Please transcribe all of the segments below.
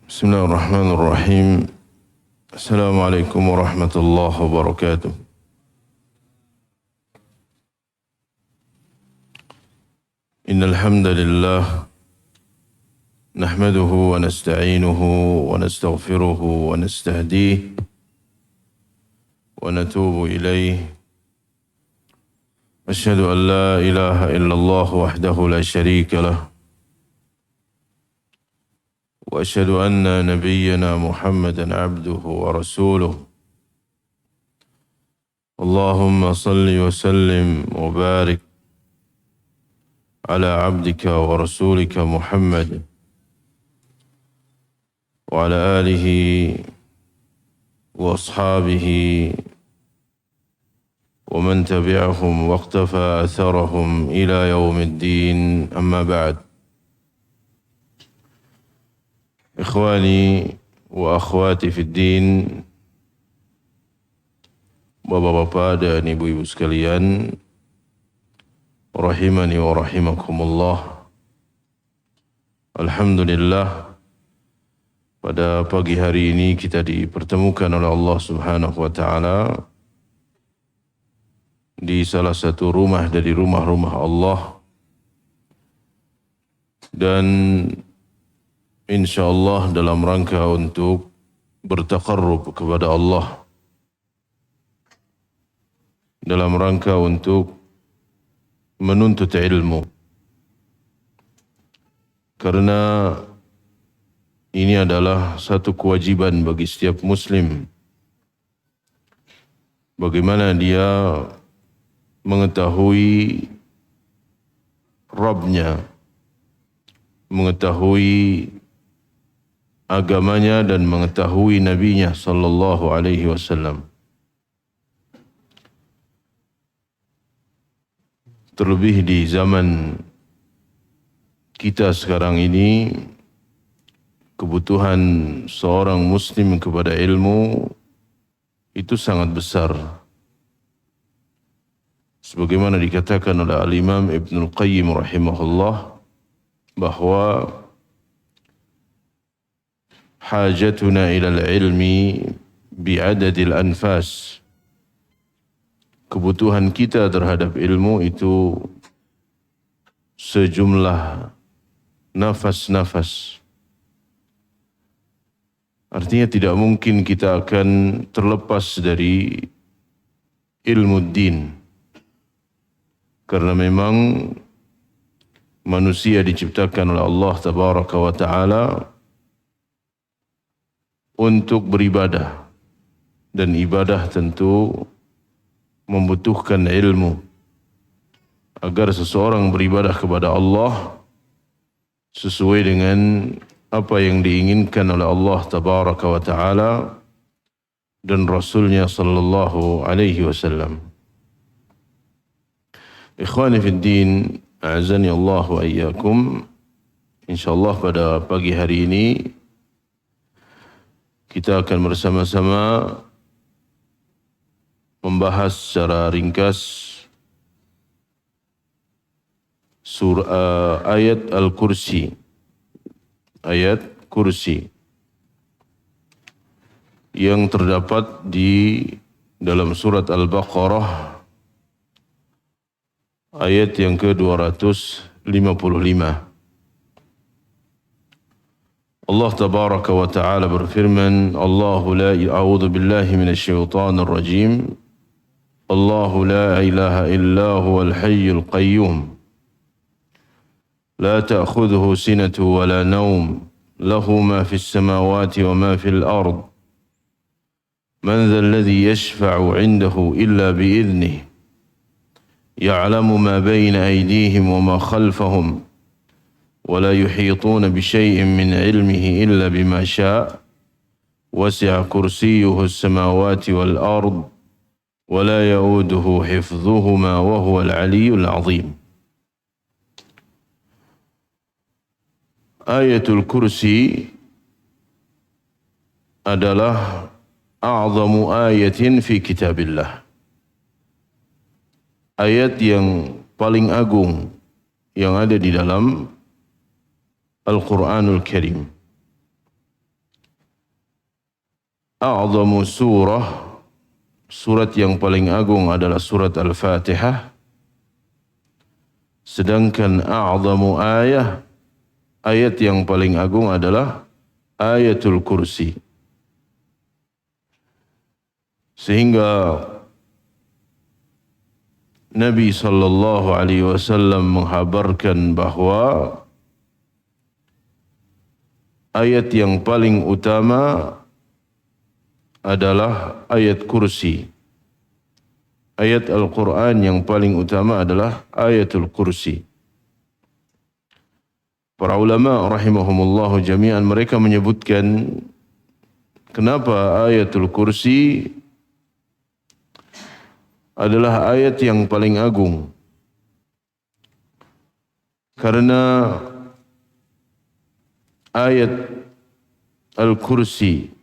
Bismillahirrahmanirrahim. Assalamualaikum warahmatullahi wabarakatuh. Innal hamdalillah nahmaduhu wa nasta'inuhu wa nastaghfiruhu wa nastahdihi wa natubu ilayhi. Asyhadu an la ilaha illallah wahdahu la syarika lah. وأشهد أن نبينا محمدا عبده ورسوله اللهم صل وسلم وبارك على عبدك ورسولك محمد وعلى آله وأصحابه ومن تبعهم واقتفى أثرهم إلى يوم الدين أما بعد. Ikhwani wa akhwati fid din, bapak-bapak dan ibu-ibu sekalian, rahimani wa rahimakumullah. Alhamdulillah, pada pagi hari ini kita dipertemukan oleh Allah Subhanahu wa taala di salah satu rumah dari rumah-rumah Allah, dan InsyaAllah dalam rangka untuk bertaqarrub kepada Allah, dalam rangka untuk menuntut ilmu. Karena ini adalah satu kewajiban bagi setiap muslim, bagaimana dia mengetahui Rabbnya, mengetahui agamanya dan mengetahui nabinya sallallahu alaihi wasallam. Terlebih di zaman kita sekarang ini, kebutuhan seorang muslim kepada ilmu itu sangat besar. Sebagaimana dikatakan oleh Al-Imam Ibnul Qayyim rahimahullah, bahwa hajatuna ilal ilmi bi'adadil anfas. Kebutuhan kita terhadap ilmu itu sejumlah nafas-nafas. Artinya tidak mungkin kita akan terlepas dari ilmu din. Karena memang manusia diciptakan oleh Allah Tabaraka wa Ta'ala untuk beribadah, dan ibadah tentu membutuhkan ilmu. Agar seseorang beribadah kepada Allah sesuai dengan apa yang diinginkan oleh Allah Tabaraka wa Ta'ala dan Rasulnya sallallahu alaihi wasallam. Ikhwani fid din, a'azani Allah wa iyyakum. InsyaAllah pada pagi hari ini kita akan bersama-sama membahas secara ringkas ayat Al-Kursi. Ayat Kursi yang terdapat di dalam surat Al-Baqarah ayat yang ke-255. Allah Tabaraka wa Ta'ala berfirman, Allahu la a'udzu billahi minasyaitonir rajim. Allahu la ilaha illa huwal hayyul qayyum. La ta'khudhuhu sinatun wa la nawm. Lahu ma fis samawati wa ma fil ard. Man dhal ladzi yashfa'u 'indahu illa bi'idhnihi. Ya'lamu ma bayna aydihim wa ma khalfahum. ولا يحيطون بشيء من علمه إلا بما شاء وسع كرسيه السماوات والأرض ولا يؤوده حفظهما وهو العلي العظيم. Ayatul Kursi adalah a'zamu ayatin fi kitabillah. Ayat yang paling agung yang ada di dalam Al-Quranul Karim. A'zamu surah, surat yang paling agung adalah surat Al-Fatihah. Sedangkan a'zamu ayah, ayat yang paling agung adalah ayatul kursi. Sehingga Nabi SAW menghabarkan bahawa ayat yang paling utama adalah ayat kursi. Ayat Al-Quran yang paling utama adalah ayatul kursi. Para ulama rahimahumullah jami'an mereka menyebutkan kenapa ayatul kursi adalah ayat yang paling agung. Karena ayat Al-Kursi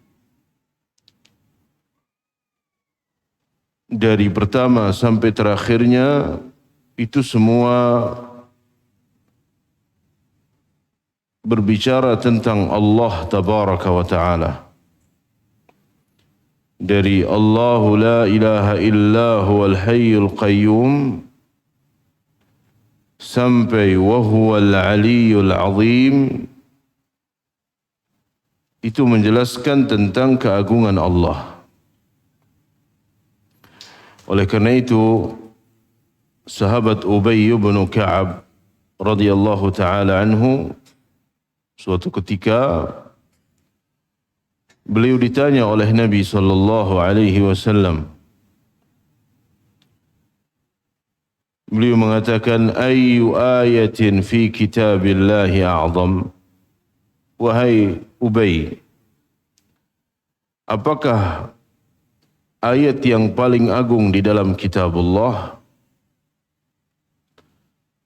dari pertama sampai terakhirnya itu semua berbicara tentang Allah Tabaraka wa Ta'ala. Dari Allahu la ilaha illa huwal hayyul qayyum sampai wa huwal aliyyul azim, itu menjelaskan tentang keagungan Allah. Oleh kerana itu, sahabat Ubay bin Ka'ab radhiyallahu ta'ala anhu, suatu ketika beliau ditanya oleh Nabi SAW. Beliau mengatakan, ayyu ayatin fi kitabillahi a'zam? Wahai Ubay, apakah ayat yang paling agung di dalam kitab Allah?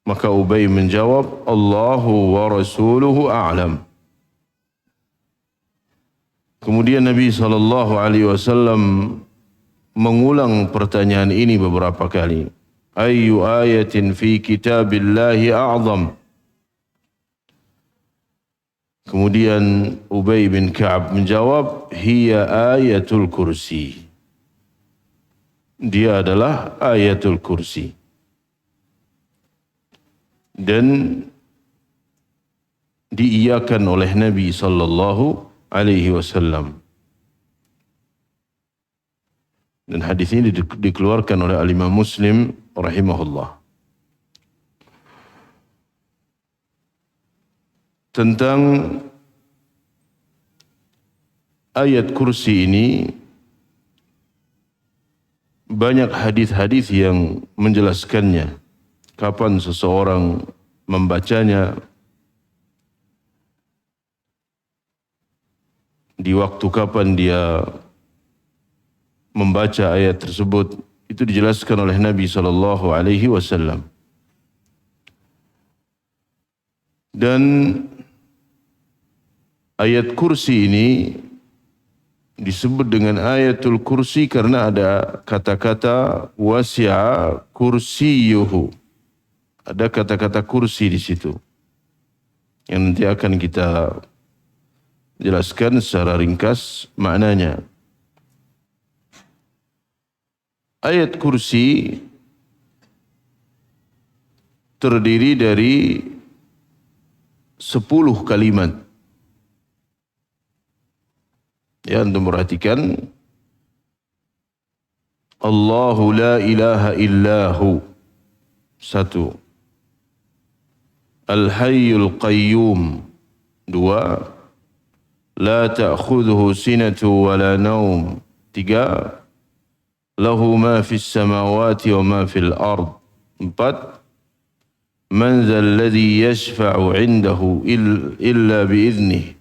Maka Ubay menjawab, Allahu wa rasuluhu a'lam. Kemudian Nabi SAW mengulang pertanyaan ini beberapa kali. Ayyu ayatin fi kitabillahi a'zam? Kemudian Ubay bin Ka'ab menjawab, hiya ayatul kursi. Dia adalah ayatul kursi. Dan diiyakan oleh Nabi SAW. Dan hadis ini dikeluarkan oleh Al-Imam Muslim rahimahullah. Tentang ayat kursi ini, banyak hadis-hadis yang menjelaskannya. Kapan seseorang membacanya, di waktu kapan dia membaca ayat tersebut, itu dijelaskan oleh Nabi SAW. Dan ayat kursi ini disebut dengan ayatul kursi karena ada kata-kata wasi'a kursiyuhu. Ada kata-kata kursi di situ yang nanti akan kita jelaskan secara ringkas maknanya. Ayat kursi terdiri dari 10 kalimat. Ya, antum perhatikan. Allahu la ilaha illahu. 1. Al-hayyul qayyum. 2. La ta'khudhuhu sinatu wa la naum. 3. Lahu ma fis samawati wa ma fil ard. 4. Man zal ladzi yashfa'u 'indahu illa bi'idhnihi.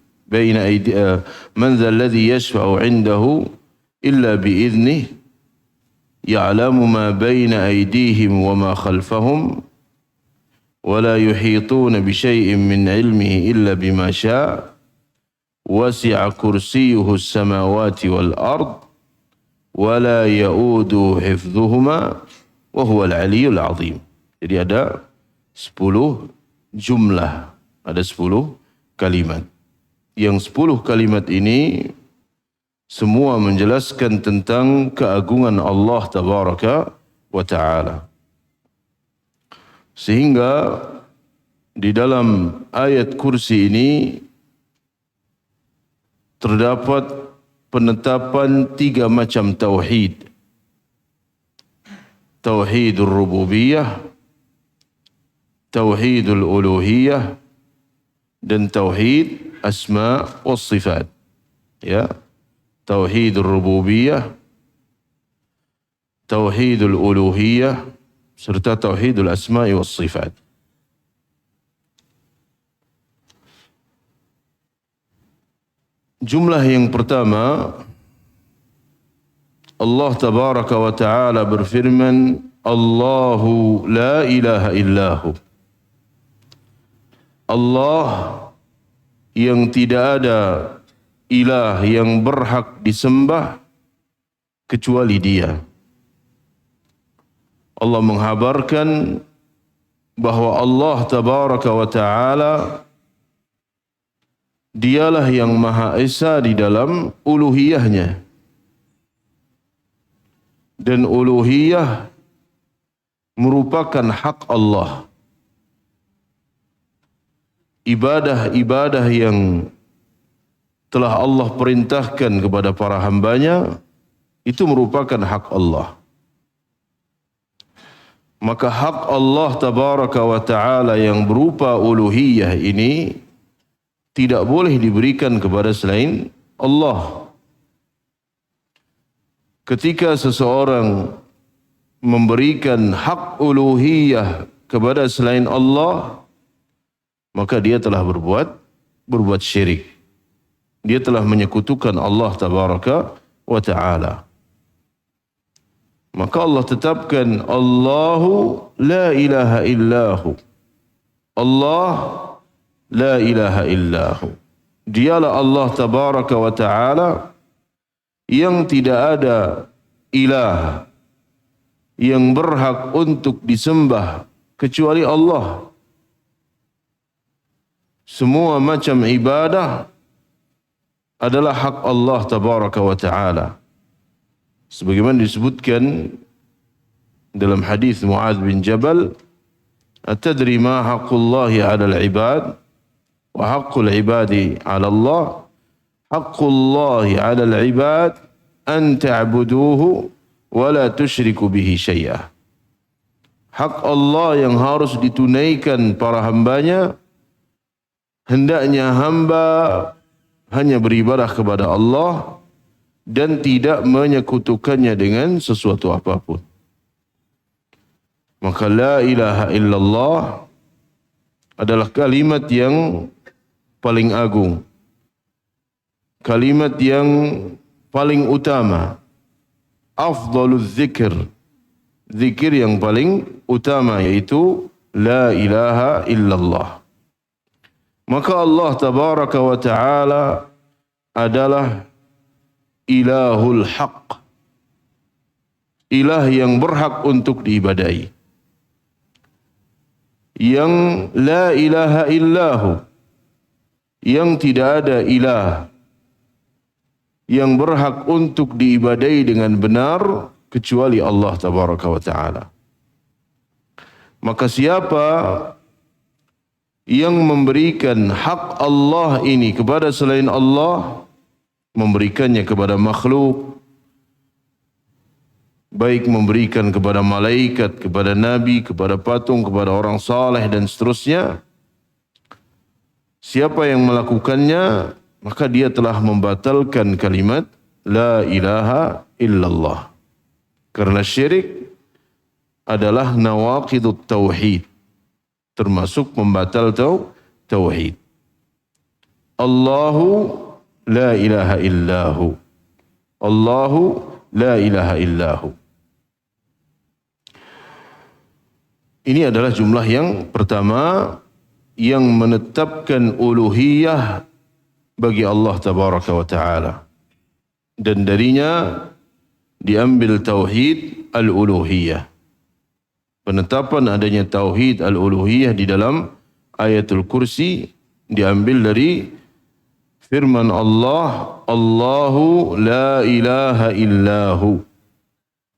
Man zal ladzi yashfa'u 'indahu illa bi'idhnihi. Ya'lamu ma baina aydihim wa ma khalfahum. Wa la yuhituna bi syai'in min 'ilmihi illa bima syaa'. Wasi'a kursiyyuhu as-samawati wal ard. Wa la ya'udu hifdhuhuma wa huwal 'aliyyul 'azim. Jadi ada 10 jumlah. Ada 10 kalimat. Yang 10 kalimat ini semua menjelaskan tentang keagungan Allah Tabaraka wa Ta'ala. Sehingga di dalam ayat kursi ini terdapat penetapan 3 macam tauhid. Tauhidul rububiyah, tauhidul uluhiyah, dan tauhid asma was sifat. Ya, tauhidul rububiyah, tauhidul uluhiyah, serta tauhidul asma was sifat. Jumlah yang pertama, Allah Tabaraka wa Ta'ala berfirman, Allahu la ilaha illahu. Allah yang tidak ada ilah yang berhak disembah kecuali Dia. Allah menghabarkan bahawa Allah Tabaraka wa Ta'ala Dialah yang Maha Esa di dalam uluhiyahnya. Dan uluhiyah merupakan hak Allah. Ibadah-ibadah yang telah Allah perintahkan kepada para hambanya, itu merupakan hak Allah. Maka hak Allah Tabaraka wa Ta'ala yang berupa uluhiyah ini tidak boleh diberikan kepada selain Allah. Ketika seseorang memberikan hak uluhiyah kepada selain Allah, maka dia telah berbuat syirik. Dia telah menyekutukan Allah Tabaraka wa Ta'ala. Maka Allah tetapkan Allahu la ilaha illahu. Allah la ilaha illahu. Dialah Allah Tabaraka wa Ta'ala yang tidak ada ilah yang berhak untuk disembah kecuali Allah. Semua macam ibadah adalah hak Allah Tabaraka wa Ta'ala. Sebagaimana disebutkan dalam hadis Mu'adz bin Jabal, "Atadri ma haqqullahi 'alal 'ibad wa haqqul 'ibadi 'ala Allah? Haqqullahi 'alal 'ibad an ta'buduhu wa la tusyriku bihi syai'ah." Hak Allah yang harus ditunaikan para hambanya, hendaknya hamba hanya beribadah kepada Allah dan tidak menyekutukannya dengan sesuatu apapun. Maka la ilaha illallah adalah kalimat yang paling agung. Kalimat yang paling utama. Afdalul zikr. Zikir yang paling utama yaitu la ilaha illallah. Maka Allah Tabaraka wa Ta'ala adalah ilahul haq. Ilah yang berhak untuk diibadai. Yang la ilaha illahu. Yang tidak ada ilah yang berhak untuk diibadai dengan benar kecuali Allah Tabaraka wa Ta'ala. Maka siapa yang memberikan hak Allah ini kepada selain Allah, memberikannya kepada makhluk, baik memberikan kepada malaikat, kepada nabi, kepada patung, kepada orang saleh dan seterusnya, siapa yang melakukannya, maka dia telah membatalkan kalimat la ilaha illallah. Karena syirik adalah nawaqidut tauhid, termasuk pembatal tauhid. Allahu la ilaha illahu. Allahu la ilaha illahu. Ini adalah jumlah yang pertama yang menetapkan uluhiyah bagi Allah Tabaraka wa Ta'ala. Dan darinya diambil tauhid al-uluhiyah. Penetapan adanya tauhid al-uluhiyah di dalam ayatul kursi diambil dari firman Allah, Allahu la ilaha illahu.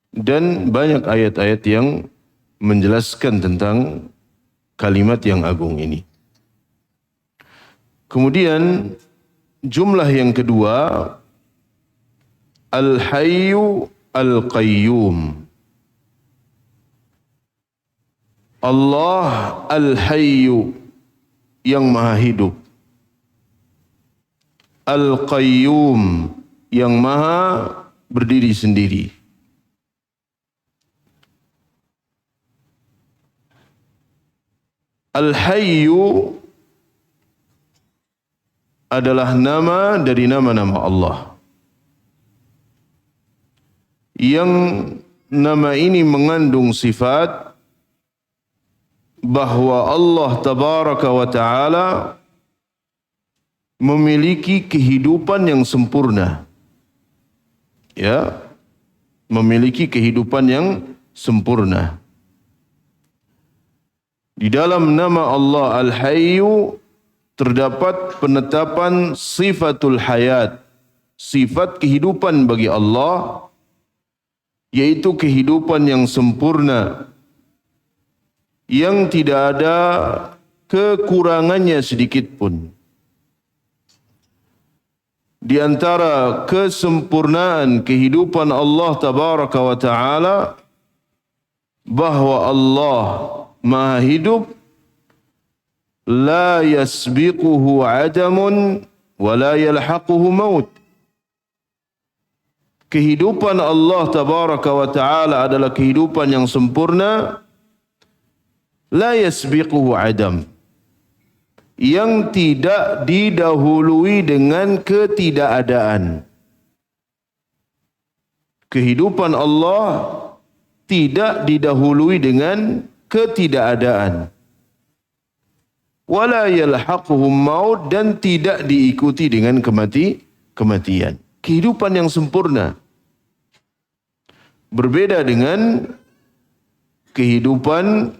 Dan banyak ayat-ayat yang menjelaskan tentang kalimat yang agung ini. Kemudian jumlah yang kedua, Al-Hayyu Al-Qayyum. Allah Al-Hayyu, yang maha hidup. Al-Qayyum, yang maha berdiri sendiri. Al-Hayyu adalah nama dari nama-nama Allah. Yang nama ini mengandung sifat bahwa Allah tabaraka wa ta'ala memiliki kehidupan yang sempurna. Ya, memiliki kehidupan yang sempurna. Di dalam nama Allah Al-Hayyu terdapat penetapan sifatul hayat, sifat kehidupan bagi Allah, yaitu kehidupan yang sempurna, yang tidak ada kekurangannya sedikit pun. Di antara kesempurnaan kehidupan Allah tabaraka wa ta'ala, bahwa Allah maha hidup, la yasbiquhu adamun wa la yalhaquhu maut. Kehidupan Allah tabaraka wa ta'ala adalah kehidupan yang sempurna, la yasbiquhu adam, yang tidak didahului dengan ketidakadaan. Kehidupan Allah tidak didahului dengan ketidakadaan. Wala yalhaquhum maut, dan tidak diikuti dengan kematian. Kehidupan yang sempurna. Berbeda dengan kehidupan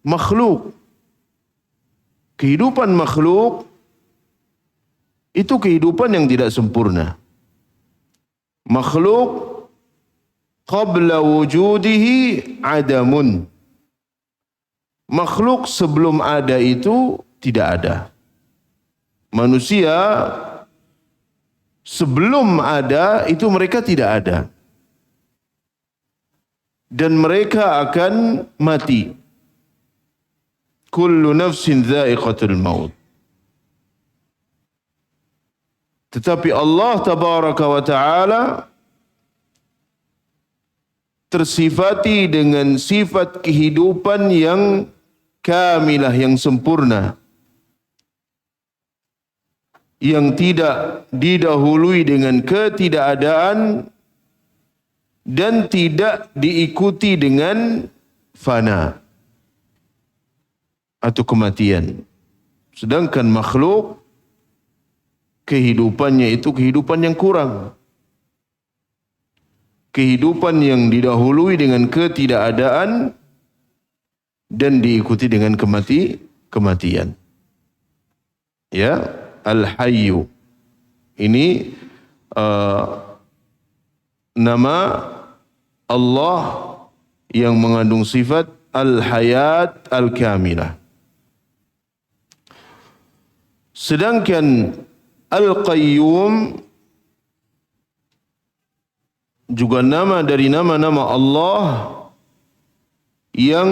makhluk. Kehidupan makhluk itu kehidupan yang tidak sempurna. Makhluk qabla wujudihi adamun. Makhluk sebelum ada itu tidak ada. Manusia sebelum ada itu mereka tidak ada. Dan mereka akan mati. Kullu nafsin dha'iqatul maut. Tetapi Allah tabaraka wa ta'ala tersifati dengan sifat kehidupan yang kamilah, yang sempurna, yang tidak didahului dengan ketidakadaan dan tidak diikuti dengan fana atau kematian. Sedangkan makhluk kehidupannya itu kehidupan yang kurang. Kehidupan yang didahului dengan ketidakadaan dan diikuti dengan kematian. Ya, Al-Hayyu. Ini nama Allah yang mengandung sifat Al-Hayat Al-Kamilah. Sedangkan Al-Qayyum juga nama dari nama-nama Allah yang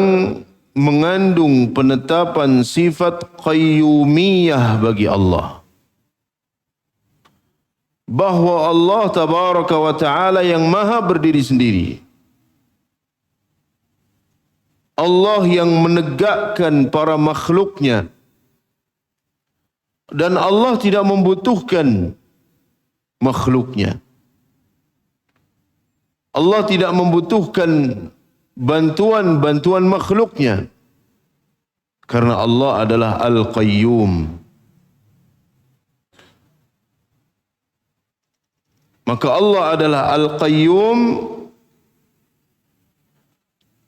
mengandung penetapan sifat qayyumiyah bagi Allah. Bahwa Allah tabaraka wa ta'ala yang maha berdiri sendiri. Allah yang menegakkan para makhluknya. Dan Allah tidak membutuhkan makhluknya. Allah tidak membutuhkan bantuan makhluknya. Karena Allah adalah Al-Qayyum. Maka Allah adalah Al-Qayyum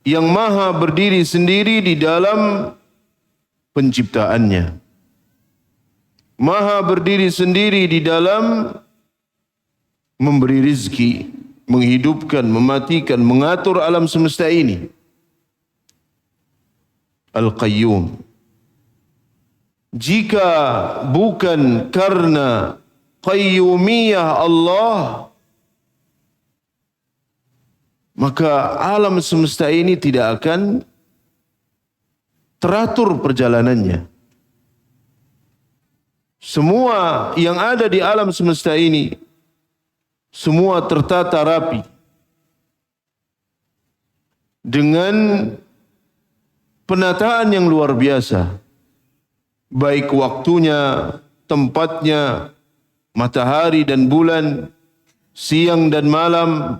yang maha berdiri sendiri di dalam penciptaannya. Maha berdiri sendiri di dalam memberi rizki, menghidupkan, mematikan, mengatur alam semesta ini. Al-Qayyum. Jika bukan karena qayyumiyah Allah, maka alam semesta ini tidak akan teratur perjalanannya. Semua yang ada di alam semesta ini, semua tertata rapi dengan penataan yang luar biasa. Baik waktunya, tempatnya, matahari dan bulan, siang dan malam,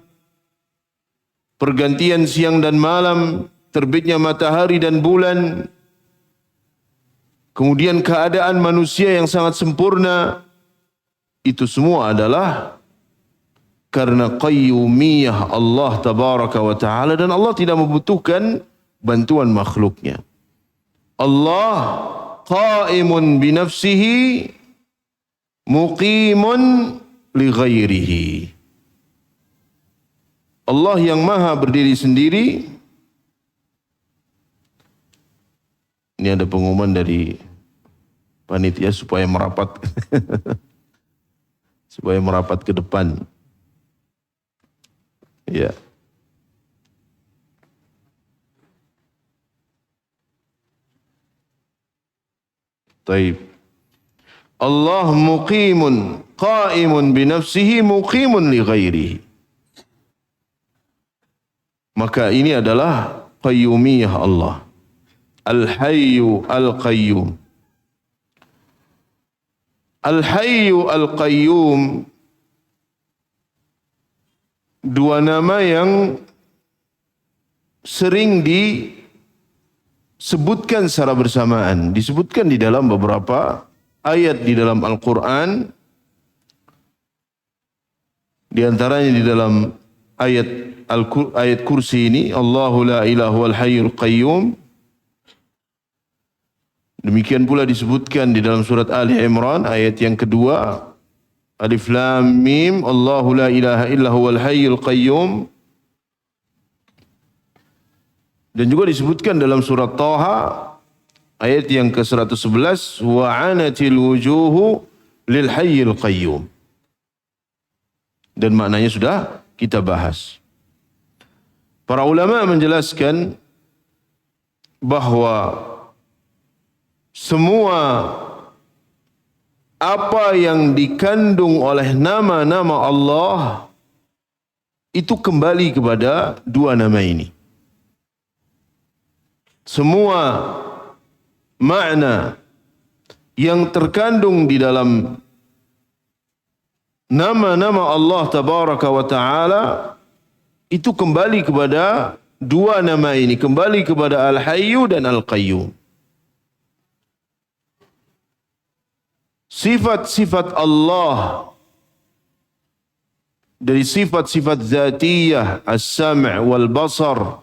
pergantian siang dan malam, terbitnya matahari dan bulan, kemudian keadaan manusia yang sangat sempurna, itu semua adalah karena qayyumiyah Allah tabaraka wa ta'ala, dan Allah tidak membutuhkan bantuan makhluknya. Allah qaimun binafsihi muqimun li ghairihi. Allah yang maha berdiri sendiri. Ini ada pengumuman dari panitia supaya merapat supaya merapat ke depan. Ya. Taib. Allah muqimun qaimun binafsihi muqimun li ghairihi. Maka ini adalah qayyumiyah Allah. Al-Hayyu Al-Qayyum. Al-Hayyu Al-Qayyum, dua nama yang sering disebutkan secara bersamaan. Disebutkan di dalam beberapa ayat di dalam Al-Quran. Di antaranya di dalam ayat kursi ini, Allahu la ilaha wal hayyul qayyum. Demikian pula disebutkan di dalam surat Ali Imran ayat yang kedua, Alif Lam Mim, Allahu la ilaha illa huwal hayyul qayyum. Dan juga disebutkan dalam surat Taha ayat yang ke-111, wa anatil wujuhu lil hayyil qayyum. Dan maknanya sudah kita bahas. Para ulama menjelaskan bahwa semua apa yang dikandung oleh nama-nama Allah itu kembali kepada dua nama ini. Semua makna yang terkandung di dalam nama-nama Allah tabaraka wa ta'ala itu kembali kepada dua nama ini, kembali kepada Al-Hayyu dan Al-Qayyum. Sifat-sifat Allah dari sifat-sifat zatiyah, as-sam' wal basar.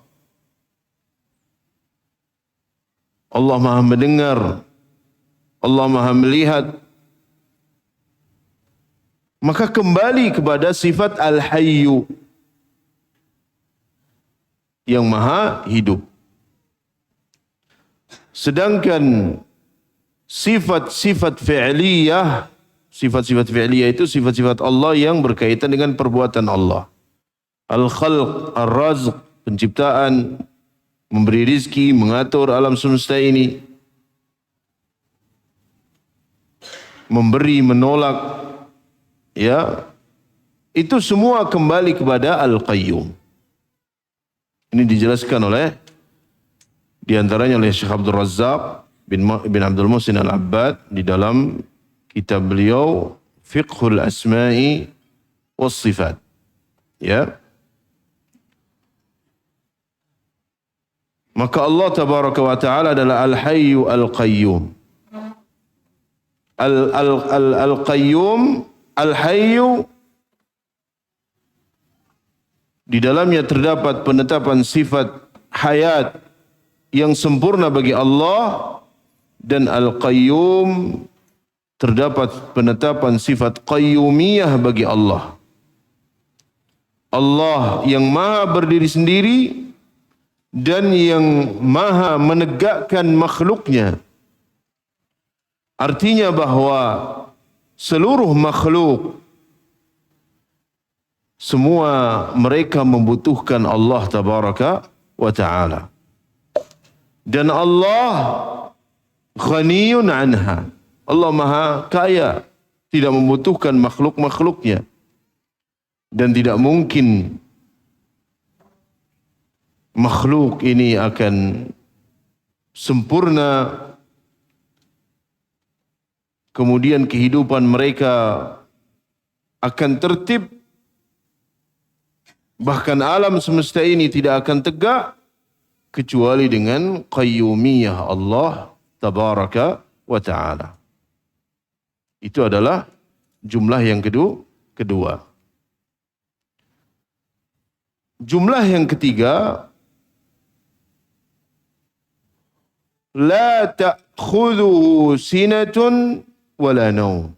Allah maha mendengar, Allah maha melihat. Maka kembali kepada sifat Al-Hayyu yang maha hidup. Sedangkan sifat-sifat fi'liyah, sifat-sifat fi'liyah itu sifat-sifat Allah yang berkaitan dengan perbuatan Allah. Al-khalq, ar-razq, penciptaan, memberi rizki, mengatur alam semesta ini, memberi, menolak, ya, itu semua kembali kepada Al-Qayyum. Ini dijelaskan oleh diantaranya oleh Syekh Abdul Razzaq bin Abdul Muhsin Al-Abbad di dalam kitab beliau Fiqhul Asma'i was Sifat. Ya. Maka Allah tabaraka wa ta'ala adalah Al-Hayyu Al-Qayyum. Al-Qayyum, Al-Hayyu, di dalamnya terdapat penetapan sifat hayat yang sempurna bagi Allah, dan Al-Qayyum terdapat penetapan sifat qayyumiyah bagi Allah. Allah yang maha berdiri sendiri dan yang maha menegakkan makhluknya. Artinya bahwa seluruh makhluk, semua mereka membutuhkan Allah tabaraka wa ta'ala. Dan Allah ghaniyun anha. Allah maha kaya, tidak membutuhkan makhluk-makhluknya. Dan tidak mungkin makhluk ini akan sempurna, kemudian kehidupan mereka akan tertib, bahkan alam semesta ini tidak akan tegak kecuali dengan qayyumiyah Allah tabaraka wa ta'ala. Itu adalah jumlah yang kedua. Jumlah yang ketiga, la ta'khudhuhu sinatun wala naum.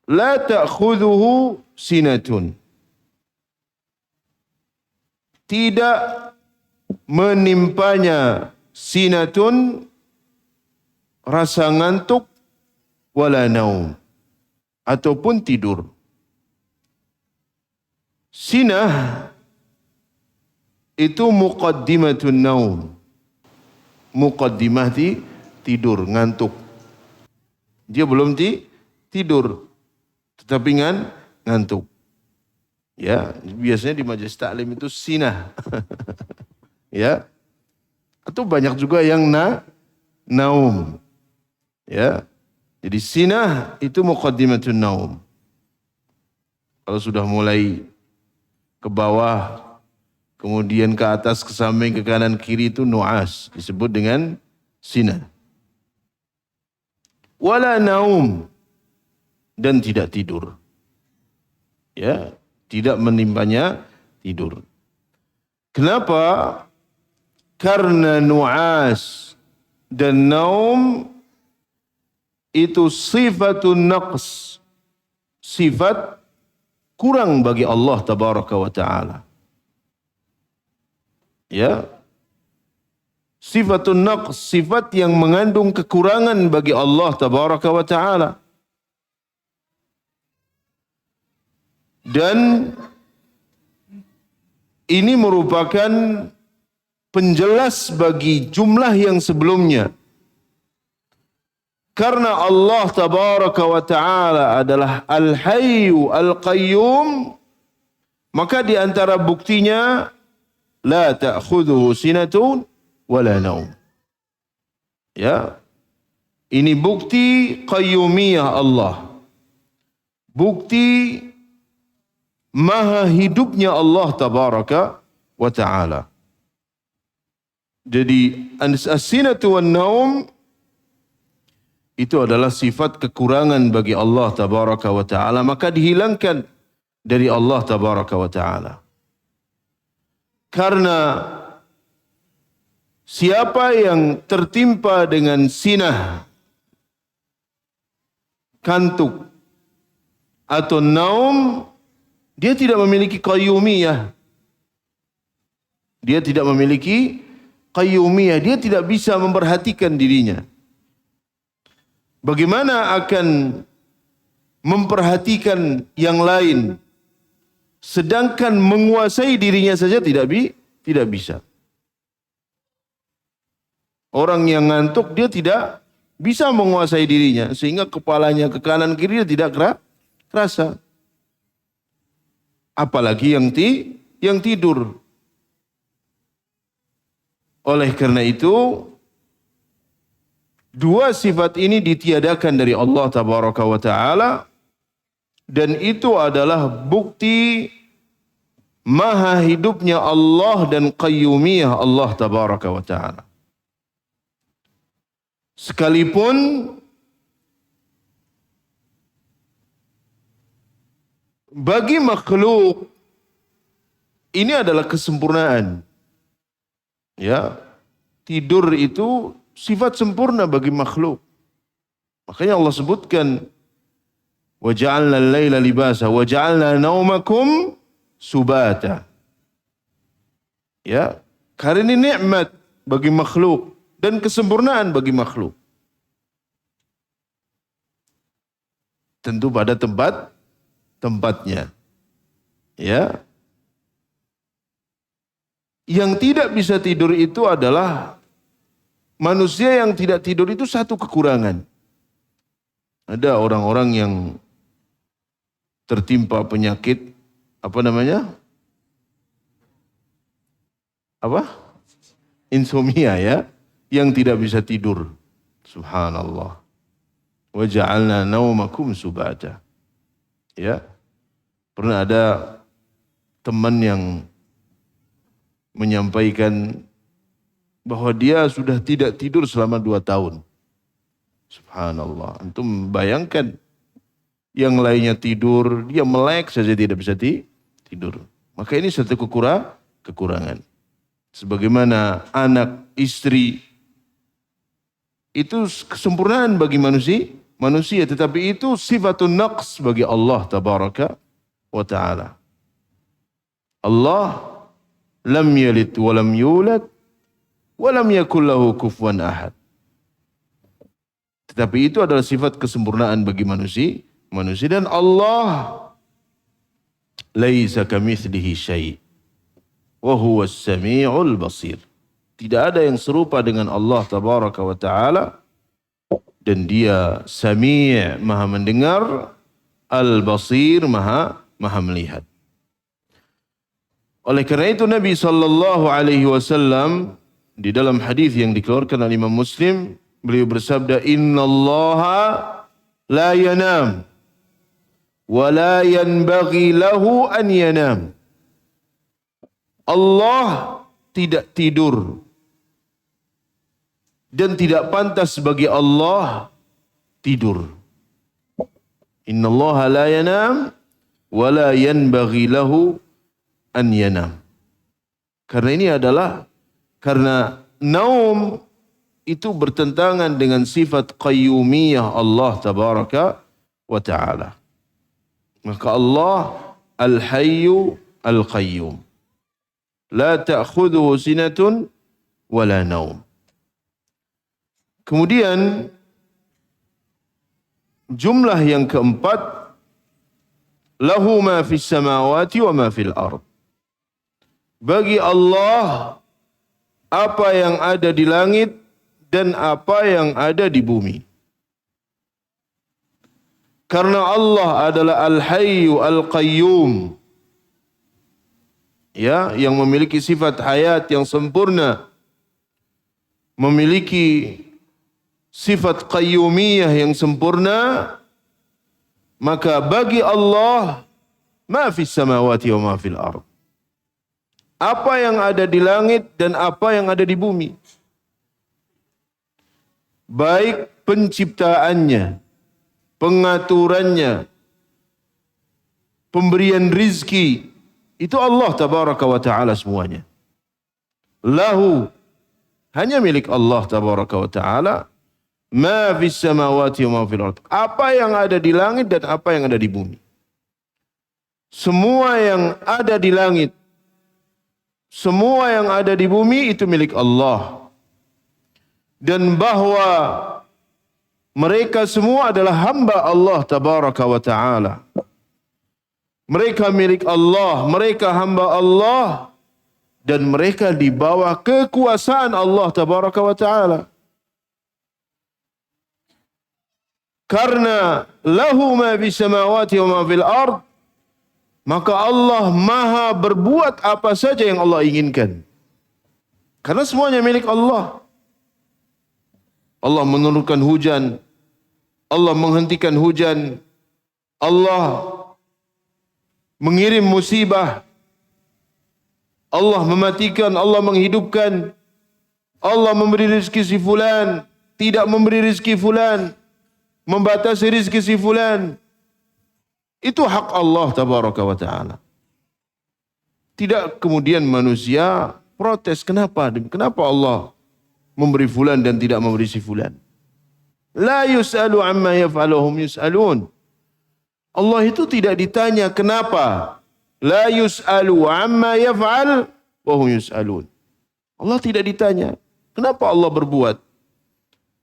La ta'khudhuhu sinatun. Tidak menimpanya sinatun, rasa ngantuk, wala naum, ataupun tidur. Sinah itu muqaddimatun naum. Muqaddimah tidur, ngantuk. Dia belum tidur, tetapi ngantuk. Ya, biasanya di majelis taklim itu sinah. Ya. Atau banyak juga yang naum. Ya. Jadi sinah itu muqaddimatun naum. Kalau sudah mulai ke bawah, kemudian ke atas, ke samping, ke kanan, kiri, itu nu'as. Disebut dengan sinah. Wala naum. Dan tidak tidur. Ya, tidak menimpanya tidur. Kenapa? Karena nu'as dan naum itu sifatun naqs, sifat kurang bagi Allah tabaraka wa ta'ala. Ya. Sifatun naqs, sifat yang mengandung kekurangan bagi Allah tabaraka wa ta'ala. Dan ini merupakan penjelas bagi jumlah yang sebelumnya. Karena Allah tabaraka wa ta'ala adalah Al-Hayyu Al-Qayyum, maka di antara buktinya la ta'khudhuhu sinatun wala naum. Ya. Ini bukti qayyumiyah Allah. Bukti maha hidupnya Allah tabaraka wa ta'ala. Jadi as-sinatu wan naum itu adalah sifat kekurangan bagi Allah tabaraka wa ta'ala, maka dihilangkan dari Allah tabaraka wa ta'ala. Karena siapa yang tertimpa dengan sinah, kantuk, atau naum, dia tidak memiliki qayyumiyah. Dia tidak memiliki qayyumiyah. Dia tidak bisa memperhatikan dirinya. Bagaimana akan memperhatikan yang lain, sedangkan menguasai dirinya saja tidak bisa. Orang yang ngantuk dia tidak bisa menguasai dirinya, sehingga kepalanya ke kanan kiri dia tidak kerasa. Apalagi yang tidur. Oleh karena itu, dua sifat ini ditiadakan dari Allah tabaraka wa ta'ala, dan itu adalah bukti maha hidupnya Allah dan qayyumiyah Allah tabaraka wa ta'ala. Sekalipun bagi makhluk ini adalah kesempurnaan. Ya. tidur itu sifat sempurna bagi makhluk. Makanya Allah sebutkan, wa ja'alna al-laila libasa wa ja'alna naumakum subata. Ya, karena ini nikmat bagi makhluk dan kesempurnaan bagi makhluk. Tentu pada tempatnya. Ya. Yang tidak bisa tidur itu adalah manusia yang tidak tidur itu satu kekurangan. Ada orang-orang yang tertimpa penyakit, apa namanya? Apa? Insomnia ya, yang tidak bisa tidur. Subhanallah. Wa ja'alna naumakum subata. Ya. Pernah ada teman yang menyampaikan bahwa dia sudah tidak tidur selama 2 tahun. Subhanallah. Antum bayangkan, yang lainnya tidur, dia melek saja tidak bisa tidur. Maka ini satu kekurangan. Sebagaimana anak, istri, itu kesempurnaan bagi manusia, tetapi itu sifatun naqs bagi Allah tabaraka wa ta'ala. Allah lam yalid wa lam yulad wa lam yakul lahu kufuwan ahad. Tetapi itu adalah sifat kesempurnaan bagi manusia dan Allah laisa kamitslihi syai' wa huwas samiul basir. Tidak ada yang serupa dengan Allah tabaraka wa ta'ala, dan dia sami', maha mendengar, al-basir, maha melihat. Oleh karena itu Nabi sallallahu alaihi wasallam di dalam hadis yang dikeluarkan oleh Imam Muslim, beliau bersabda, innallaha la yanam wa la yanbaghi lahu an yanam. Allah tidak tidur dan tidak pantas bagi Allah tidur. Innallaha la yanam wa la yanbaghi lahu an yanam. Karena ini adalah karena naum itu bertentangan dengan sifat qayyumiyah Allah tabaraka wa ta'ala. Maka Allah al-hayyu al-qayyum. La ta'khudhuhu sinatun wa la naum. Kemudian jumlah yang keempat, lahu ma fis samawati wa ma fil ard. Bagi Allah apa yang ada di langit dan apa yang ada di bumi. Karena Allah adalah Al-Hayyu Al-Qayyum, ya, yang memiliki sifat hayat yang sempurna, memiliki sifat qayyumiyah yang sempurna, maka bagi Allah ma fis samawati wa ma fil ard. Apa yang ada di langit dan apa yang ada di bumi. Baik penciptaannya, pengaturannya, pemberian rizki, itu Allah tabaraka wa ta'ala semuanya. Lahu, hanya milik Allah tabaraka wa ta'ala, ma fis samawati wa ma fil ard. Apa yang ada di langit dan apa yang ada di bumi. Semua yang ada di langit, semua yang ada di bumi itu milik Allah. Dan bahwa mereka semua adalah hamba Allah tabaraka wa ta'ala. Mereka milik Allah, mereka hamba Allah, dan mereka di bawah kekuasaan Allah tabaraka wa ta'ala. Karena lahu ma fis samawati wa ma fil ard, maka Allah maha berbuat apa saja yang Allah inginkan. Karena semuanya milik Allah. Allah menurunkan hujan, Allah menghentikan hujan, Allah mengirim musibah, Allah mematikan, Allah menghidupkan, Allah memberi rezeki si fulan, tidak memberi rezeki fulan, membatasi rezeki si fulan. Itu hak Allah tabaraka wa ta'ala. Tidak kemudian manusia protes, kenapa Allah memberi fulan dan tidak memberi si fulan. La yus'alu amma yaf'alu hum yus'alun. Allah itu tidak ditanya kenapa. La yus'alu amma yaf'al wa hum yus'alun. Allah tidak ditanya kenapa Allah berbuat.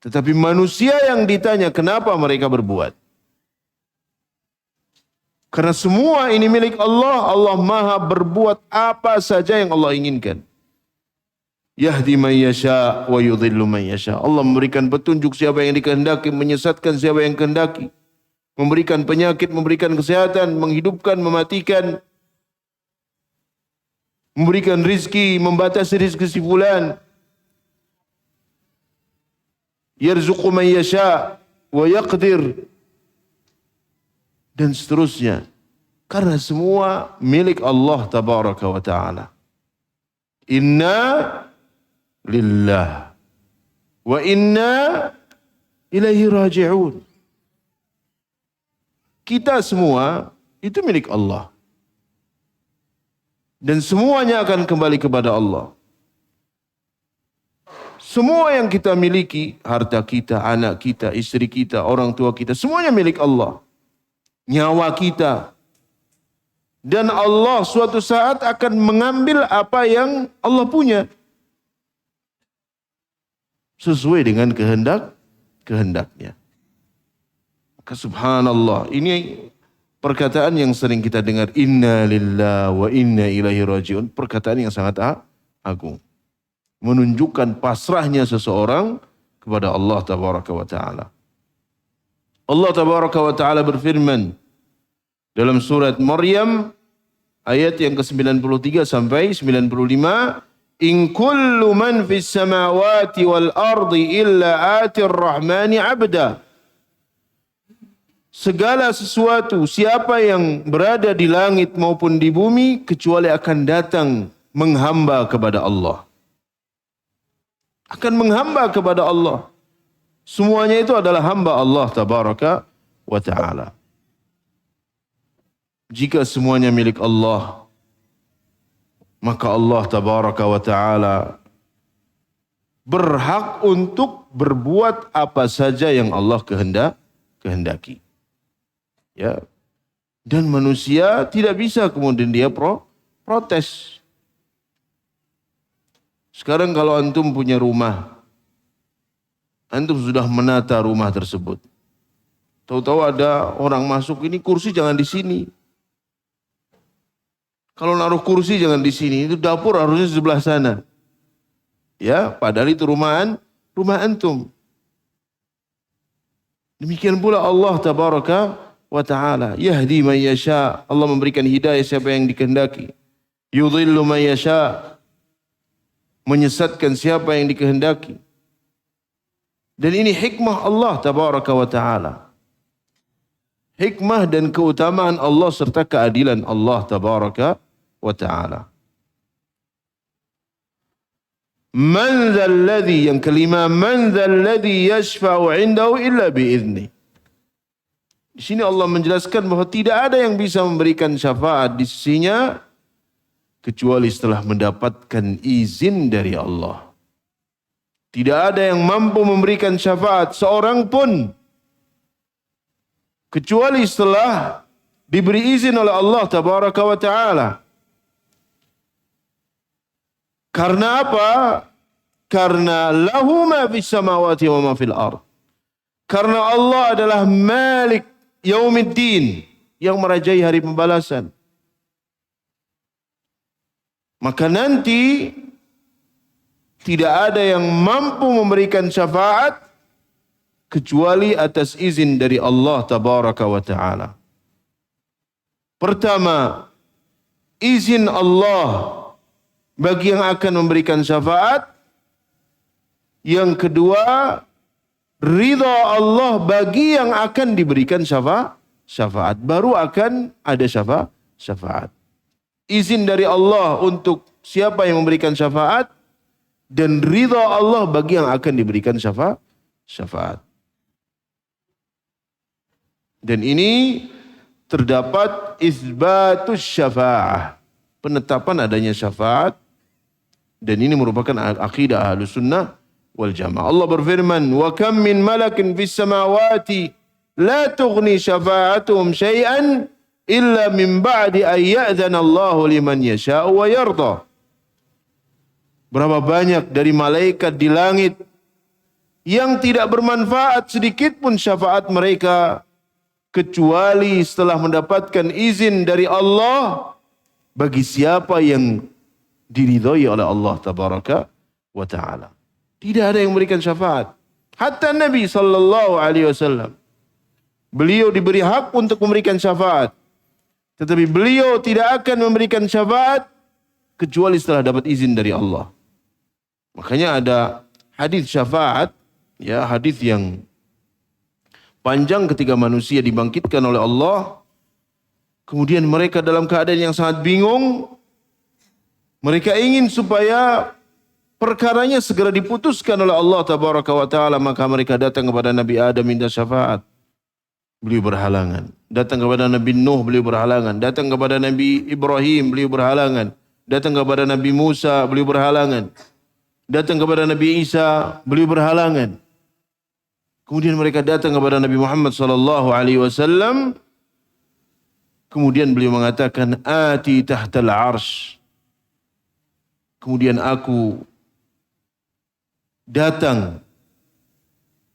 Tetapi manusia yang ditanya kenapa mereka berbuat. Karena semua ini milik Allah. Allah maha berbuat apa saja yang Allah inginkan. Yahdi man yasha wa yudhillu man yasha. Allah memberikan petunjuk siapa yang dikehendaki, menyesatkan siapa yang kehendaki. Memberikan penyakit, memberikan kesehatan, menghidupkan, mematikan. Memberikan rizki, membatasi rizki si fulan. Yarzuqu man yasha wa yaqdir. Dan seterusnya. Karena semua milik Allah tabaraka wa ta'ala. Inna lillah wa inna ilaihi raji'un. Kita semua itu milik Allah. Dan semuanya akan kembali kepada Allah. Semua yang kita miliki, harta kita, anak kita, istri kita, orang tua kita, semuanya milik Allah. Nyawa kita. Dan Allah suatu saat akan mengambil apa yang Allah punya. Sesuai dengan kehendaknya. Maka subhanallah, ini perkataan yang sering kita dengar. Inna lillahi wa inna ilaihi raji'un. Perkataan yang sangat agung. Menunjukkan pasrahnya seseorang kepada Allah tabaraka wa ta'ala. Allah tabaraka wa ta'ala berfirman dalam surat Maryam ayat yang ke-93 sampai 95, in kullu man fis samawati wal ardi illa atir rahmani abda. Segala sesuatu, siapa yang berada di langit maupun di bumi kecuali akan datang menghamba kepada Allah. Akan menghamba kepada Allah. Semuanya itu adalah hamba Allah tabaraka wa ta'ala. Jika semuanya milik Allah, maka Allah tabaraka wa ta'ala berhak untuk berbuat apa saja yang Allah kehendaki. Ya. Dan manusia tidak bisa kemudian dia protes. Sekarang kalau antum punya rumah, antum sudah menata rumah tersebut. Tahu-tahu ada orang masuk, ini kursi jangan di sini. Kalau naruh kursi jangan di sini, itu dapur harusnya di sebelah sana. Ya, padahal itu rumah antum. Demikian pula Allah tabaraka wa ta'ala. Yahdi man yasha. Allah memberikan hidayah siapa yang dikehendaki. Yudhillu man yasha. Menyesatkan siapa yang dikehendaki. Dan ini hikmah Allah tabaraka wa ta'ala. Hikmah dan keutamaan Allah serta keadilan Allah tabaraka wa ta'ala. Man dzalladzi, yang kelima, man dzalladzi yashfa'u 'indahu illa bi'idznih. Di sini Allah menjelaskan bahwa tidak ada yang bisa memberikan syafaat di sisinya kecuali setelah mendapatkan izin dari Allah. Tidak ada yang mampu memberikan syafaat seorang pun kecuali setelah diberi izin oleh Allah tabaraka wa ta'ala. Karena apa? Karena lahu ma fis samawati wa ma fil ard. Karena Allah adalah Malik Yaumiddin, yang merajai hari pembalasan. Maka nanti tidak ada yang mampu memberikan syafaat kecuali atas izin dari Allah tabaraka wa ta'ala. Pertama, izin Allah bagi yang akan memberikan syafaat. Yang kedua, ridha Allah bagi yang akan diberikan syafaat. Baru akan ada syafaat. Izin dari Allah untuk siapa yang memberikan syafaat. Dan ridha Allah bagi yang akan diberikan syafaat. Dan ini terdapat isbatus syafa'ah. Penetapan adanya syafaat. Dan ini merupakan akidah Ahlus Sunnah wal jamaah. Allah berfirman, "Wa kam min malakin fis samawati la tughni syafa'atuhum syai'an illa min ba'di an ya'dzana Allahu liman yasha'u wa yarda." Berapa banyak dari malaikat di langit yang tidak bermanfaat sedikit pun syafaat mereka kecuali setelah mendapatkan izin dari Allah bagi siapa yang diridhai oleh Allah tabaraka wa taala. Tidak ada yang memberikan syafaat. Hatta Nabi sallallahu alaihi wasallam, beliau diberi hak untuk memberikan syafaat, tetapi beliau tidak akan memberikan syafaat kecuali setelah dapat izin dari Allah. Makanya ada hadis syafaat, ya, hadis yang panjang ketika manusia dibangkitkan oleh Allah, kemudian mereka dalam keadaan yang sangat bingung, mereka ingin supaya perkaranya segera diputuskan oleh Allah tabaraka wa taala, maka mereka datang kepada Nabi Adam minta syafaat. Beliau berhalangan. Datang kepada Nabi Nuh, beliau berhalangan. Datang kepada Nabi Ibrahim, beliau berhalangan. Datang kepada Nabi Musa, beliau berhalangan. Datang kepada Nabi Isa, beliau berhalangan. Kemudian mereka datang kepada Nabi Muhammad sallallahu alaihi wasallam. Kemudian beliau mengatakan, "Ati tahtal arsy." Kemudian aku datang.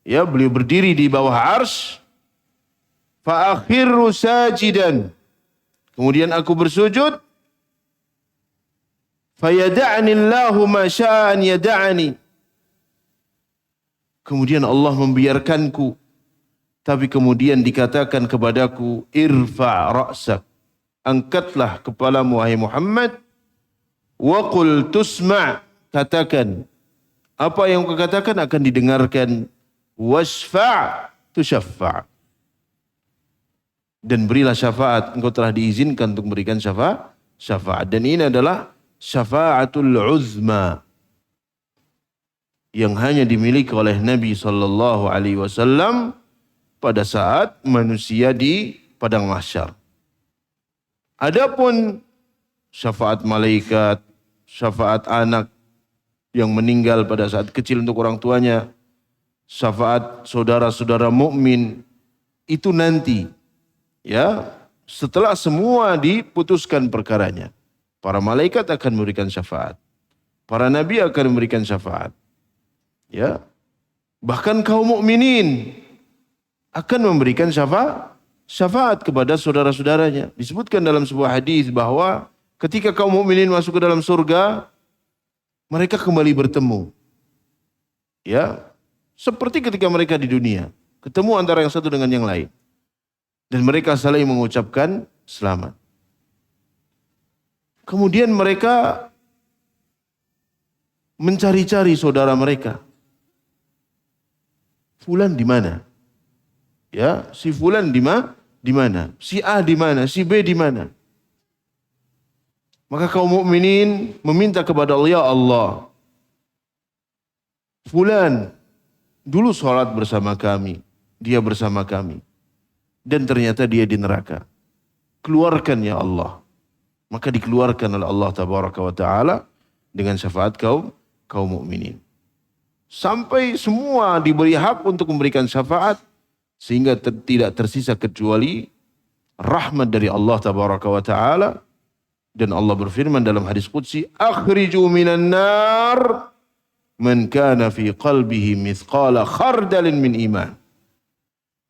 Ya, beliau berdiri di bawah arsy. Fa akhirru sajidan. Kemudian aku bersujud. Fa yada'ni Allahu ma syaa an yada'ani. Kemudian Allah membiarkanku. Tapi kemudian dikatakan kepadaku, irfa' ra'sak. Angkatlah kepalamu wahai Muhammad. Wa qul tusma'. Katakan. Apa yang kau katakan akan didengarkan. Wasfa' tusyaffa'. Dan berilah syafaat. Engkau telah diizinkan untuk memberikan syafaat. Dan ini adalah syafa'atul uzma, yang hanya dimiliki oleh Nabi sallallahu alaihi wasallam pada saat manusia di padang mahsyar. Adapun syafaat malaikat, syafaat anak yang meninggal pada saat kecil untuk orang tuanya, syafaat saudara-saudara mukmin, itu nanti, ya, setelah semua diputuskan perkaranya. Para malaikat akan memberikan syafaat. Para nabi akan memberikan syafaat. Ya, bahkan kaum mukminin akan memberikan syafaat kepada saudara-saudaranya. Disebutkan dalam sebuah hadis bahwa ketika kaum mukminin masuk ke dalam surga, mereka kembali bertemu. Ya, seperti ketika mereka di dunia, ketemu antara yang satu dengan yang lain. Dan mereka saling mengucapkan selamat. Kemudian mereka mencari-cari saudara mereka. Fulan di mana? Ya, si fulan di mana? Si A di mana? Si B di mana? Maka kaum mukminin meminta kepada Allah, ya Allah, fulan dulu sholat bersama kami, dia bersama kami, dan ternyata dia di neraka. Keluarkan ya Allah. Maka dikeluarkan oleh Allah tabaraka wa taala dengan syafaat kaum mukminin. Sampai semua diberi hak untuk memberikan syafaat, sehingga tidak tersisa kecuali rahmat dari Allah tabaraka wa taala. Dan Allah berfirman dalam hadis qudsi, akhriju minan nar man kana fi qalbihi mithqala khardalin min iman.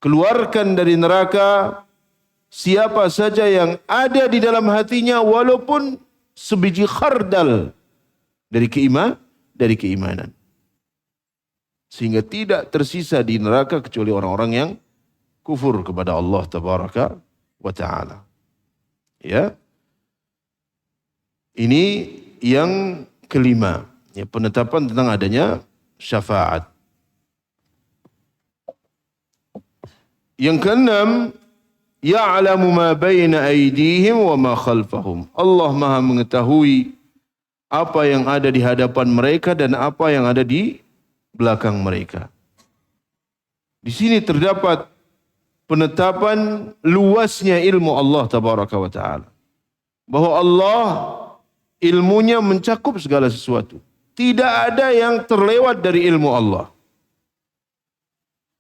Keluarkan dari neraka siapa saja yang ada di dalam hatinya walaupun sebiji khardal dari keimanan. Sehingga tidak tersisa di neraka kecuali orang-orang yang kufur kepada Allah tabaraka wa ta'ala. Ya. Ini yang kelima, ya, penetapan tentang adanya syafaat. Yang keenam, ya'lamu ma baina aydihim wa ma khalfahum. Allah Maha mengetahui apa yang ada di hadapan mereka dan apa yang ada di belakang mereka. Di sini terdapat penetapan luasnya ilmu Allah tabaraka wa taala. Bahwa Allah ilmunya mencakup segala sesuatu. Tidak ada yang terlewat dari ilmu Allah.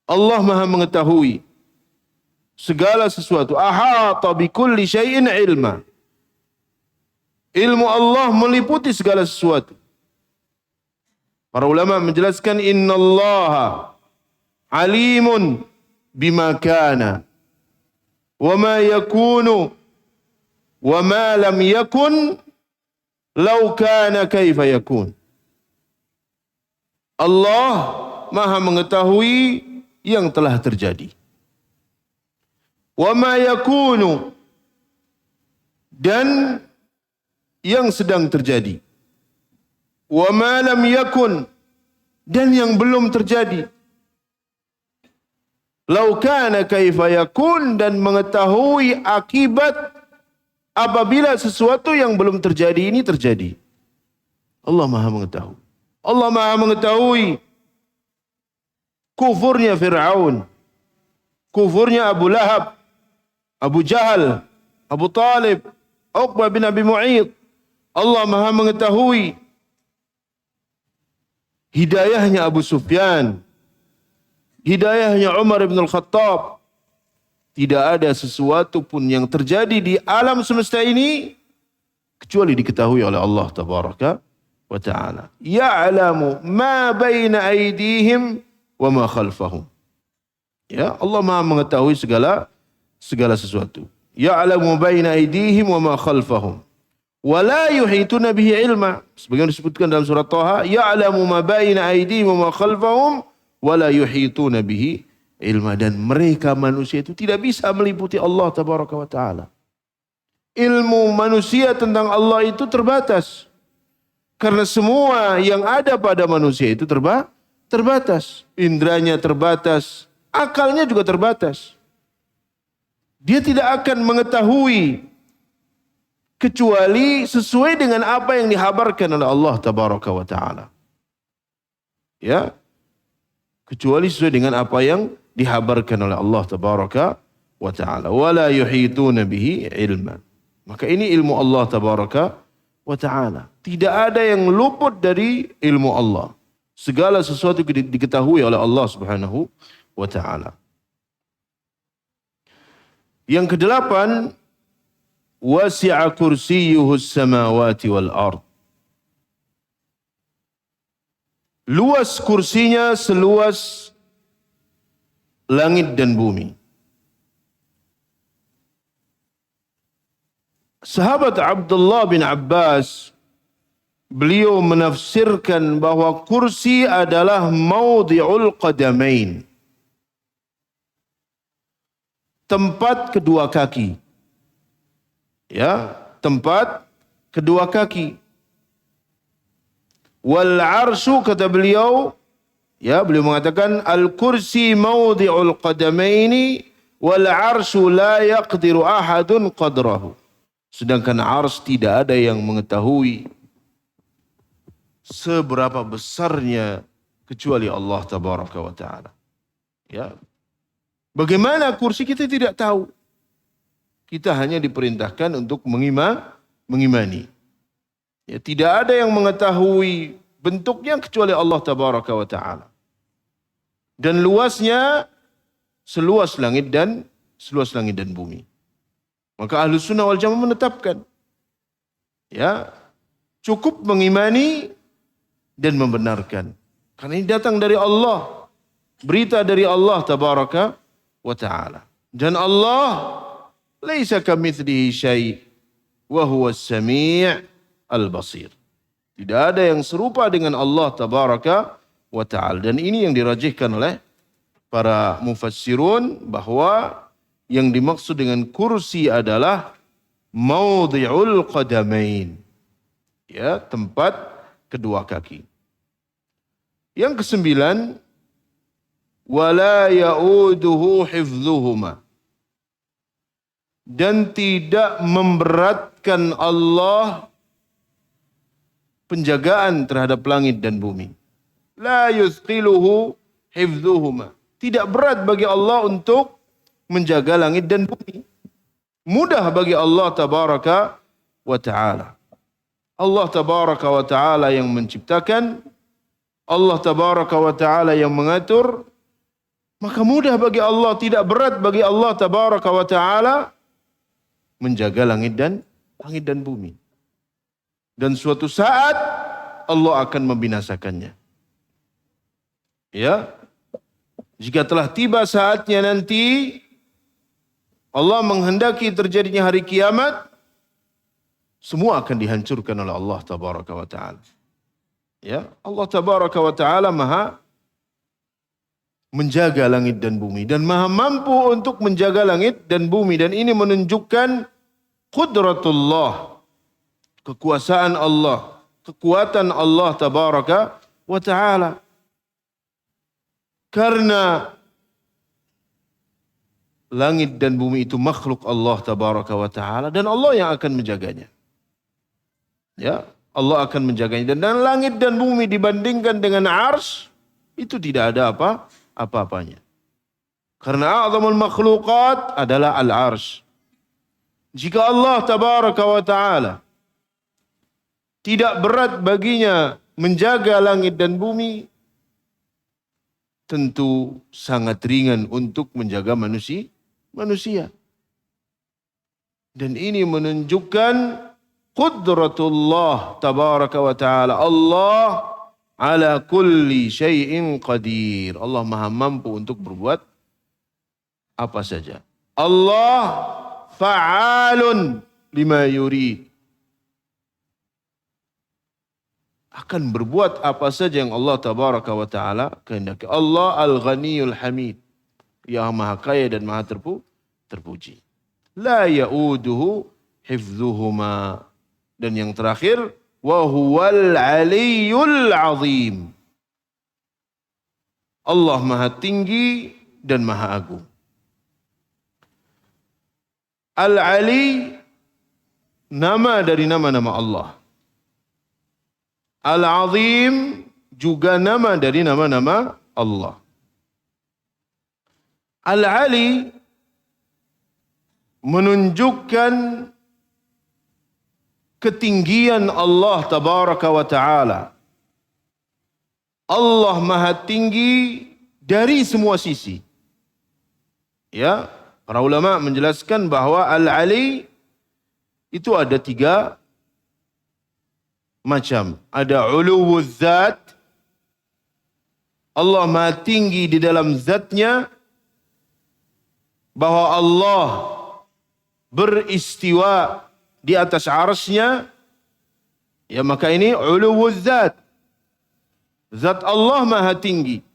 Allah Maha mengetahui segala sesuatu. Ahata bikulli syai'in ilma. Ilmu Allah meliputi segala sesuatu. Para ulama menjelaskan innallaha alimun bima kana wa ma yakunu wa ma lam yakun law kana kaifa yakun. Allah Maha mengetahui yang telah terjadi. Wa ma yakunu, dan yang sedang terjadi. Wa ma lam yakun, dan yang belum terjadi. Lau kana kaifa yakun, dan mengetahui akibat apabila sesuatu yang belum terjadi ini terjadi. Allah Maha mengetahui. Allah Maha mengetahui kufurnya Fir'aun, kufurnya Abu Lahab, Abu Jahal, Abu Talib, Uqbah bin Abi Mu'ayth. Allah Maha mengetahui hidayahnya Abu Sufyan, hidayahnya Umar bin Al-Khattab. Tidak ada sesuatu pun yang terjadi di alam semesta ini kecuali diketahui oleh Allah Tabaraka wa Ta'ala. Ya'lamu ma baina aydihim wa ma khalfahum. Ya, Allah Maha mengetahui segala sesuatu. Ya'lamu baina aydihim wa ma khalfahum. Wa la yuhituna bihi ilma. Sebagaimana disebutkan dalam surat Taha, ya'lamu ma baina aydihim wa ma khalfahum wa la yuhituna bihi ilma. Dan mereka manusia itu tidak bisa meliputi Allah Tabaraka wa Ta'ala. Ilmu manusia tentang Allah itu terbatas. Karena semua yang ada pada manusia itu terbatas. Indranya terbatas, akalnya juga terbatas. Dia tidak akan mengetahui kecuali sesuai dengan apa yang dihabarkan oleh Allah Tabaraka wa Ta'ala. Ya. Kecuali sesuai dengan apa yang dihabarkan oleh Allah Tabaraka wa Ta'ala. Wala yuhituna bihi ilma. Maka ini ilmu Allah Tabaraka wa Ta'ala. Tidak ada yang luput dari ilmu Allah. Segala sesuatu diketahui oleh Allah Subhanahu wa Ta'ala. Yang kedelapan, wasi'a kursiyyuhus samawati wal ard. Luas kursinya seluas langit dan bumi. Sahabat Abdullah bin Abbas, beliau menafsirkan bahwa kursi adalah maudhi'ul qadamain. Tempat kedua kaki. Ya, tempat kedua kaki. Wal arsyu, kata beliau, ya, beliau mengatakan al kursi maudhi'ul qadamaini wal arsyu la yaqdiru ahadun qadrahu. Sedangkan ars tidak ada yang mengetahui seberapa besarnya kecuali Allah Tabaraka wa Ta'ala. Ya. Bagaimana kursi kita tidak tahu. Kita hanya diperintahkan untuk mengimani. Ya, tidak ada yang mengetahui bentuknya kecuali Allah Tabaraka wa Ta'ala. Dan luasnya seluas langit dan bumi. Maka Ahlus Sunnah wal Jamaah menetapkan, ya, cukup mengimani dan membenarkan. Karena ini datang dari Allah, berita dari Allah Tabaraka wa Ta'ala. Dan Allah laisa kamitslihi syai' wa huwas sami' al-basir. Tidak ada yang serupa dengan Allah Tabaraka wa Ta'ala. Dan ini yang dirajihkan oleh para mufassirun, bahwa yang dimaksud dengan kursi adalah maudhi'ul qadamain. Ya, tempat kedua kaki. Yang kesembilan, wala ya'uduhu hifdhuhuma. Dan tidak memberatkan Allah penjagaan terhadap langit dan bumi. La yuthqiluhu hifdhuhuma. Tidak berat bagi Allah untuk menjaga langit dan bumi. Mudah bagi Allah Tabaraka wa Ta'ala. Allah tabaraka wa ta'ala yang menciptakan, Allah tabaraka wa ta'ala yang mengatur, maka mudah bagi Allah, tidak berat bagi Allah tabaraka wa ta'ala menjaga langit dan bumi. Dan suatu saat Allah akan membinasakannya. Ya. Jika telah tiba saatnya nanti Allah menghendaki terjadinya hari kiamat, semua akan dihancurkan oleh Allah tabaraka wa ta'ala. Ya, Allah tabaraka wa ta'ala maha menjaga langit dan bumi dan maha mampu untuk menjaga langit dan bumi, dan ini menunjukkan qudratullah, kekuasaan Allah, kekuatan Allah tabaraka wa ta'ala. Karena langit dan bumi itu makhluk Allah tabaraka wa ta'ala dan Allah yang akan menjaganya. Ya, Allah akan menjaganya. Dan langit dan bumi dibandingkan dengan arsy itu tidak ada apa-apanya. Karena a'zamul makhluqat adalah al-arsy. Jika Allah tabaraka wa ta'ala tidak berat baginya menjaga langit dan bumi, tentu sangat ringan untuk menjaga manusia. Dan ini menunjukkan qudratullah tabaraka wa ta'ala. Allah ala kulli syai'in qadir. Allah maha mampu untuk berbuat apa saja. Allah fa'alun lima yurid. Akan berbuat apa saja yang Allah tabaraka wa ta'ala kehendaki. Allah al-ghaniyul hamid. Yang maha kaya dan maha terpuji. La ya'uduhu hifdhuhuma. Dan yang terakhir, wa huwal aliyyul azim. Allah maha tinggi dan maha agung. Al-Ali, nama dari nama-nama Allah. Al-Azim, juga nama dari nama-nama Allah. Al-Ali menunjukkan ketinggian Allah tabaraka wa ta'ala. Allah maha tinggi dari semua sisi. Ya, para ulama menjelaskan bahwa Al-Ali itu ada 3 macam. Ada uluwuz zat. Allah maha tinggi di dalam zatnya, bahwa Allah beristiwa di atas arsy-Nya, ya maka ini uluwuz zat. Zat Allah maha tinggi.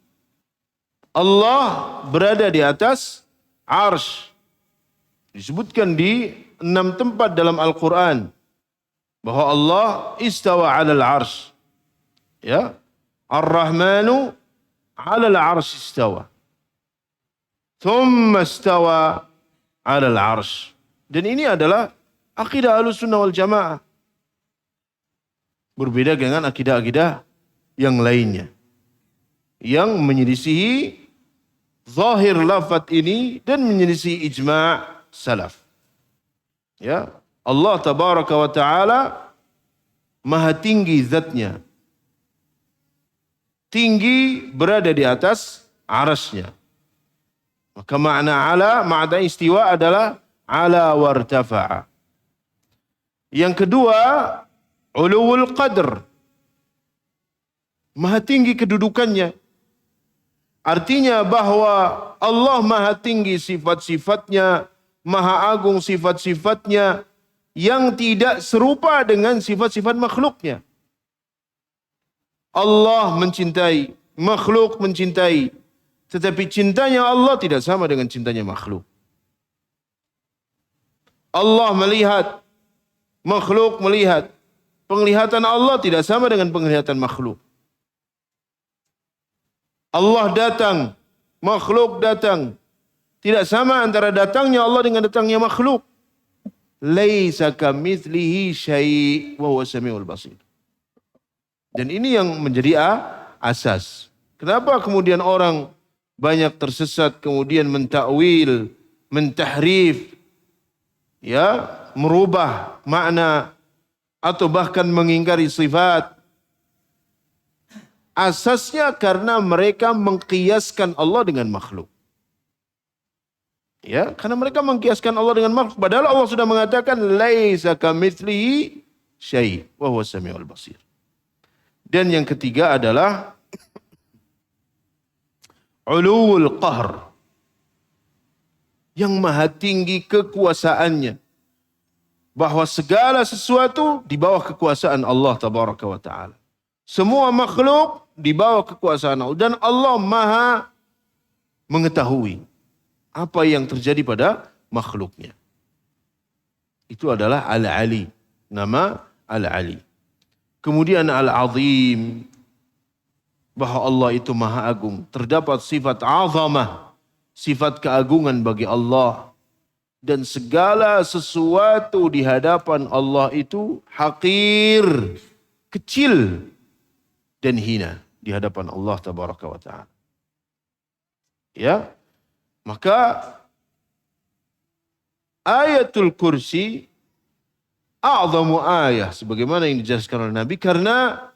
Allah berada di atas arsy. Disebutkan di 6 tempat dalam Al-Quran bahwa Allah istawa 'alal arsy. Ya. Ar-Rahmanu 'alal arsy istawa. Thumma istawa 'alal arsy. Dan ini adalah akidah Ahlussunnah wal Jamaah. Berbeda dengan akidah-akidah yang lainnya yang menyelisihi zahir lafaz ini dan menyelisihi ijma' salaf. Ya, Allah tabaraka wa ta'ala maha tinggi zatnya. Tinggi berada di atas arasy-Nya. Maka makna istiwa adalah ala wartafa'a. Yang kedua, uluwul qadr. Maha tinggi kedudukannya. Artinya bahwa Allah maha tinggi sifat-sifatnya, maha agung sifat-sifatnya yang tidak serupa dengan sifat-sifat makhluknya. Allah mencintai, makhluk mencintai. Tetapi cintanya Allah tidak sama dengan cintanya makhluk. Allah melihat, makhluk melihat. Penglihatan Allah tidak sama dengan penglihatan makhluk. Allah datang, makhluk datang. Tidak sama antara datangnya Allah dengan datangnya makhluk. Laisa kamitslihi syai' wa huwas samiul basir. Dan ini yang menjadi asas. Kenapa kemudian orang banyak tersesat, kemudian mentakwil, mentahrif, ya, merubah makna atau bahkan mengingkari sifat. Asasnya karena mereka mengkiaskan Allah dengan makhluk. Ya, karena mereka mengkiaskan Allah dengan makhluk. Padahal Allah sudah mengatakan laisa kamitslihi syai' wa huwas samiul basir. Dan yang ketiga adalah uluwul qahr. Yang maha tinggi kekuasaannya. Bahwa segala sesuatu di bawah kekuasaan Allah tabaraka wa ta'ala. Semua makhluk di bawah kekuasaan Allah. Dan Allah maha mengetahui apa yang terjadi pada makhluknya. Itu adalah Al-Ali. Nama Al-Ali. Kemudian Al-Azim. Bahwa Allah itu maha agung. Terdapat sifat azamah. Sifat keagungan bagi Allah. Dan segala sesuatu di hadapan Allah itu hakir. Kecil. Dan hina di hadapan Allah tabaraka wa ta'ala. Ya. Maka ayatul kursi a'zamu ayah sebagaimana yang dijelaskan oleh Nabi karena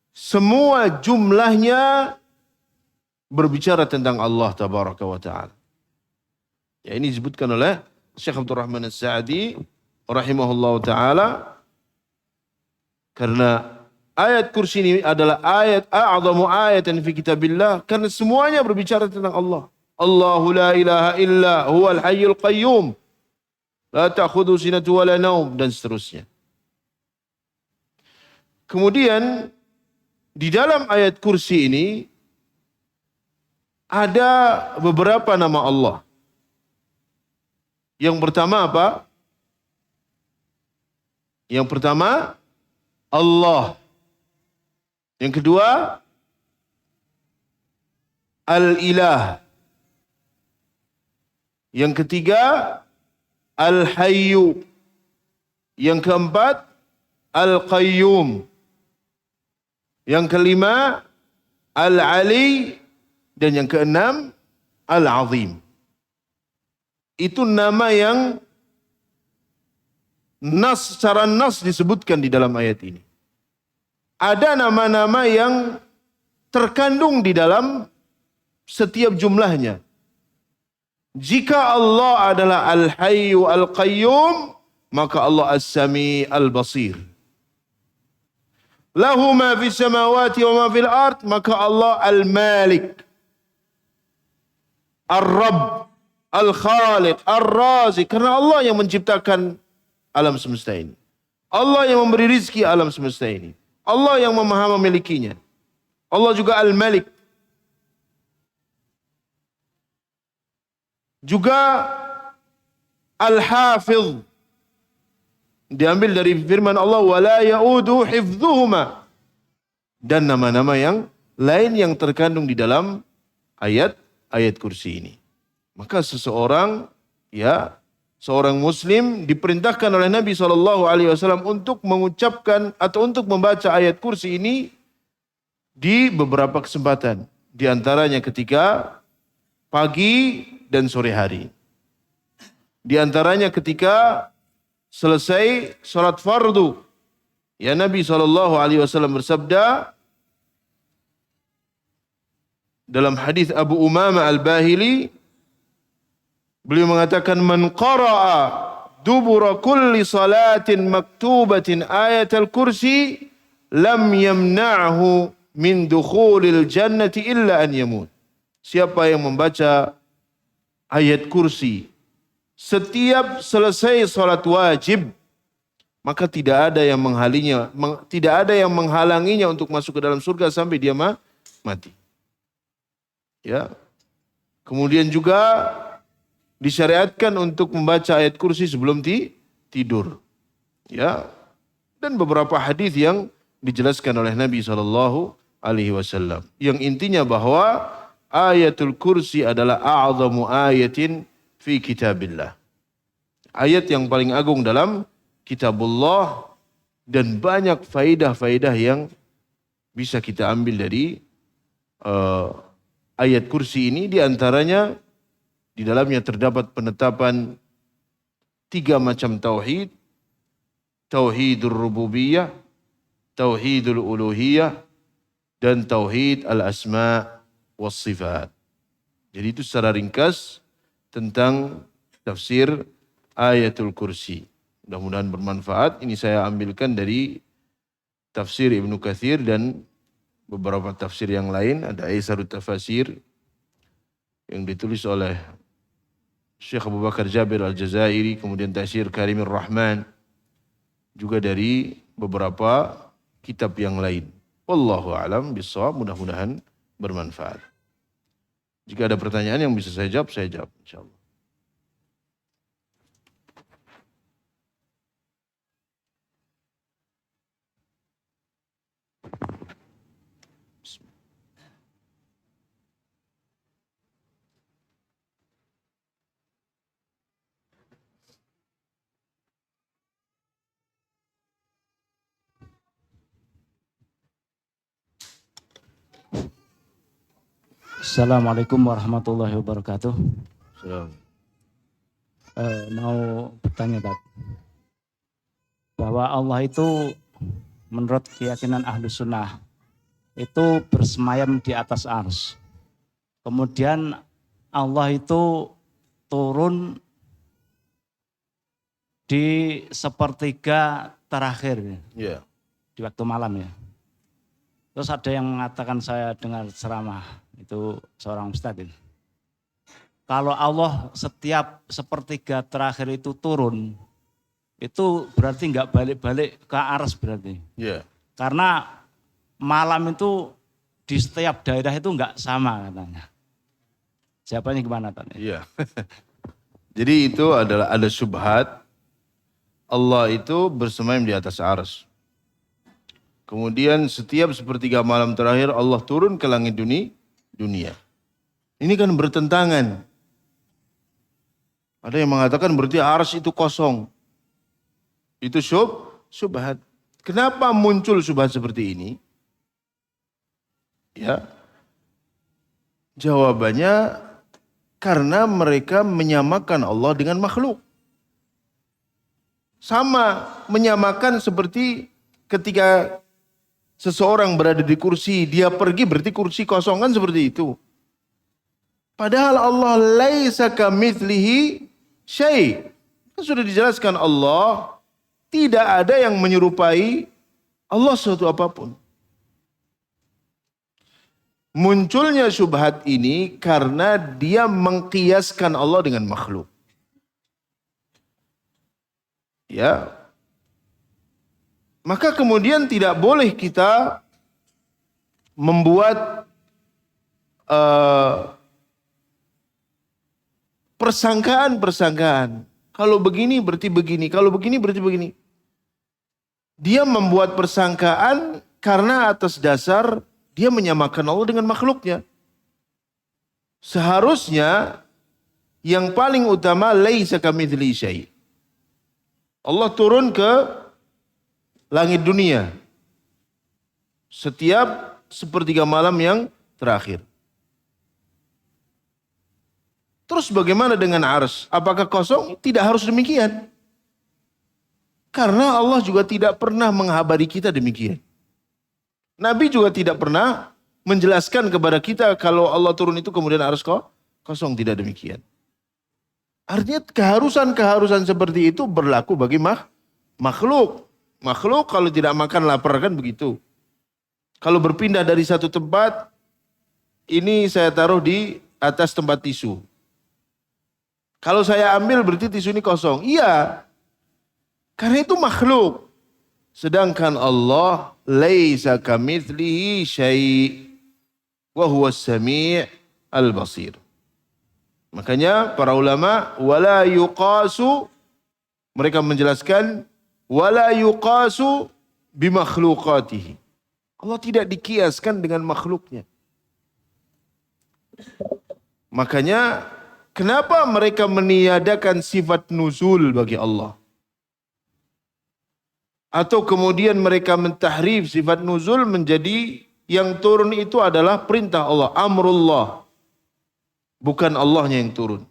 semua jumlahnya berbicara tentang Allah tabaraka wa ta'ala. Ya, ini disebutkan oleh Syekh Abdul Rahman As-Sa'di rahimahullah ta'ala karena ayat kursi ini adalah ayat a'zamu ayatan fi kitabillah karena semuanya berbicara tentang Allah. Allahu la ilaha illa huwal hayyul qayyum. La ta'khudhu sinatu wa la naum dan seterusnya. Kemudian di dalam ayat kursi ini ada beberapa nama Allah. Yang pertama apa? Yang pertama Allah. Yang kedua Al-Ilah. Yang ketiga Al-Hayyu. Yang keempat Al-Qayyum. Yang kelima Al-Ali. Dan yang keenam Al-Azim. Itu nama yang secara nas disebutkan di dalam ayat ini. Ada nama-nama yang terkandung di dalam setiap jumlahnya. Jika Allah adalah Al-Hayyu Al-Qayyum, maka Allah As-Sami Al-Basir. Lahu ma fis samawati wa ma fil ard, maka Allah Al-Malik, Ar-Rabb, Al-Khaliq, Ar-Razik. Karena Allah yang menciptakan alam semesta ini. Allah yang memberi rizki alam semesta ini. Allah yang memilikinya. Allah juga Al-Malik. Juga Al-Hafidh. Diambil dari firman Allah, وَلَا يَؤُودُ حِفْظُهُمَا. Dan nama-nama yang lain yang terkandung di dalam ayat kursi ini. Maka seseorang, seorang muslim diperintahkan oleh Nabi SAW untuk mengucapkan atau untuk membaca ayat kursi ini di beberapa kesempatan. Di antaranya ketika pagi dan sore hari. Di antaranya ketika selesai salat fardu. Ya, Nabi SAW bersabda dalam hadis Abu Umamah Al-Bahili, beliau mengatakan man qara'a dubura kulli salatin maktubatin ayatul kursi lam yamna'hu min dukhulil jannati illa an yamut. Siapa yang membaca ayat kursi setiap selesai salat wajib, maka tidak ada yang menghalanginya untuk masuk ke dalam surga sampai dia mati. Ya. Kemudian juga disyariatkan untuk membaca ayat kursi sebelum tidur. Ya. Dan beberapa hadis yang dijelaskan oleh Nabi SAW. Yang intinya bahwa ayatul kursi adalah a'zamu ayatin fi kitabillah. Ayat yang paling agung dalam kitabullah dan banyak faidah-faidah yang bisa kita ambil dari ayat kursi ini. Di antaranya di dalamnya terdapat penetapan 3 macam tauhid tauhidur rububiyah, tauhidul uluhiyah, dan tauhid al-asma was sifat. Jadi itu secara ringkas tentang tafsir ayatul kursi. Mudah-mudahan bermanfaat. Ini saya ambilkan dari tafsir Ibnu Katsir dan beberapa tafsir yang lain. Ada Aisarut Tafasir yang ditulis oleh Syekh Abu Bakar Jabir Al-Jazairi, kemudian Tafsir Karimur Rahman, juga dari beberapa kitab yang lain. Wallahu a'lam bishawab, mudah-mudahan bermanfaat. Jika ada pertanyaan yang bisa saya jawab insyaallah. Assalamualaikum warahmatullahi wabarakatuh. Salam. Mau bertanya Tad, bahwa Allah itu menurut keyakinan ahlu sunnah itu bersemayam di atas ars. Kemudian Allah itu turun di sepertiga terakhir Ya. di waktu malam ya. Terus ada yang mengatakan, saya dengar ceramah itu seorang ustadz ini, kalau Allah setiap sepertiga terakhir itu turun, itu berarti nggak balik-balik ke ars berarti. Ya. Karena malam itu di setiap daerah itu nggak sama katanya. Jawabannya gimana tanya? Iya. Jadi itu adalah ada syubhat. Allah itu bersemayam di atas arsy. Kemudian setiap sepertiga malam terakhir Allah turun ke langit dunia. Ini kan bertentangan. Ada yang mengatakan berarti arsy itu kosong. Itu syubhat. Kenapa muncul syubhat seperti ini? Ya. Jawabannya karena mereka menyamakan Allah dengan makhluk. Sama menyamakan seperti ketika seseorang berada di kursi, dia pergi berarti kursi kosong, kan seperti itu. Padahal Allah laisa kamitslihi syai'. Kan sudah dijelaskan Allah tidak ada yang menyerupai Allah suatu apapun. Munculnya syubhat ini karena dia mengkiaskan Allah dengan makhluk. Ya. Maka kemudian tidak boleh kita membuat persangkaan-persangkaan. Kalau begini berarti begini, kalau begini berarti begini. Dia membuat persangkaan karena atas dasar dia menyamakan Allah dengan makhluknya. Seharusnya yang paling utama laisa kamitslihi syai'. Allah turun ke langit dunia setiap sepertiga malam yang terakhir. Terus bagaimana dengan arsy? Apakah kosong? Tidak harus demikian. Karena Allah juga tidak pernah menghabari kita demikian. Nabi juga tidak pernah menjelaskan kepada kita kalau Allah turun itu kemudian arsy kosong, tidak demikian. Artinya keharusan seperti itu berlaku bagi makhluk. Makhluk kalau tidak makan lapar kan begitu. Kalau berpindah dari satu tempat, ini saya taruh di atas tempat tisu. Kalau saya ambil berarti tisu ini kosong. Iya. Karena itu makhluk. Sedangkan Allah laisa kamitslihi syai' wa huwas sami' al-basir. Makanya para ulama wala yuqasu, mereka menjelaskan wala yuqasu bimakhluqatihi. Allah tidak dikiaskan dengan makhluknya. Makanya kenapa mereka meniadakan sifat nuzul bagi Allah? Atau kemudian mereka mentahrif sifat nuzul menjadi yang turun itu adalah perintah Allah, amrullah. Bukan Allahnya yang turun.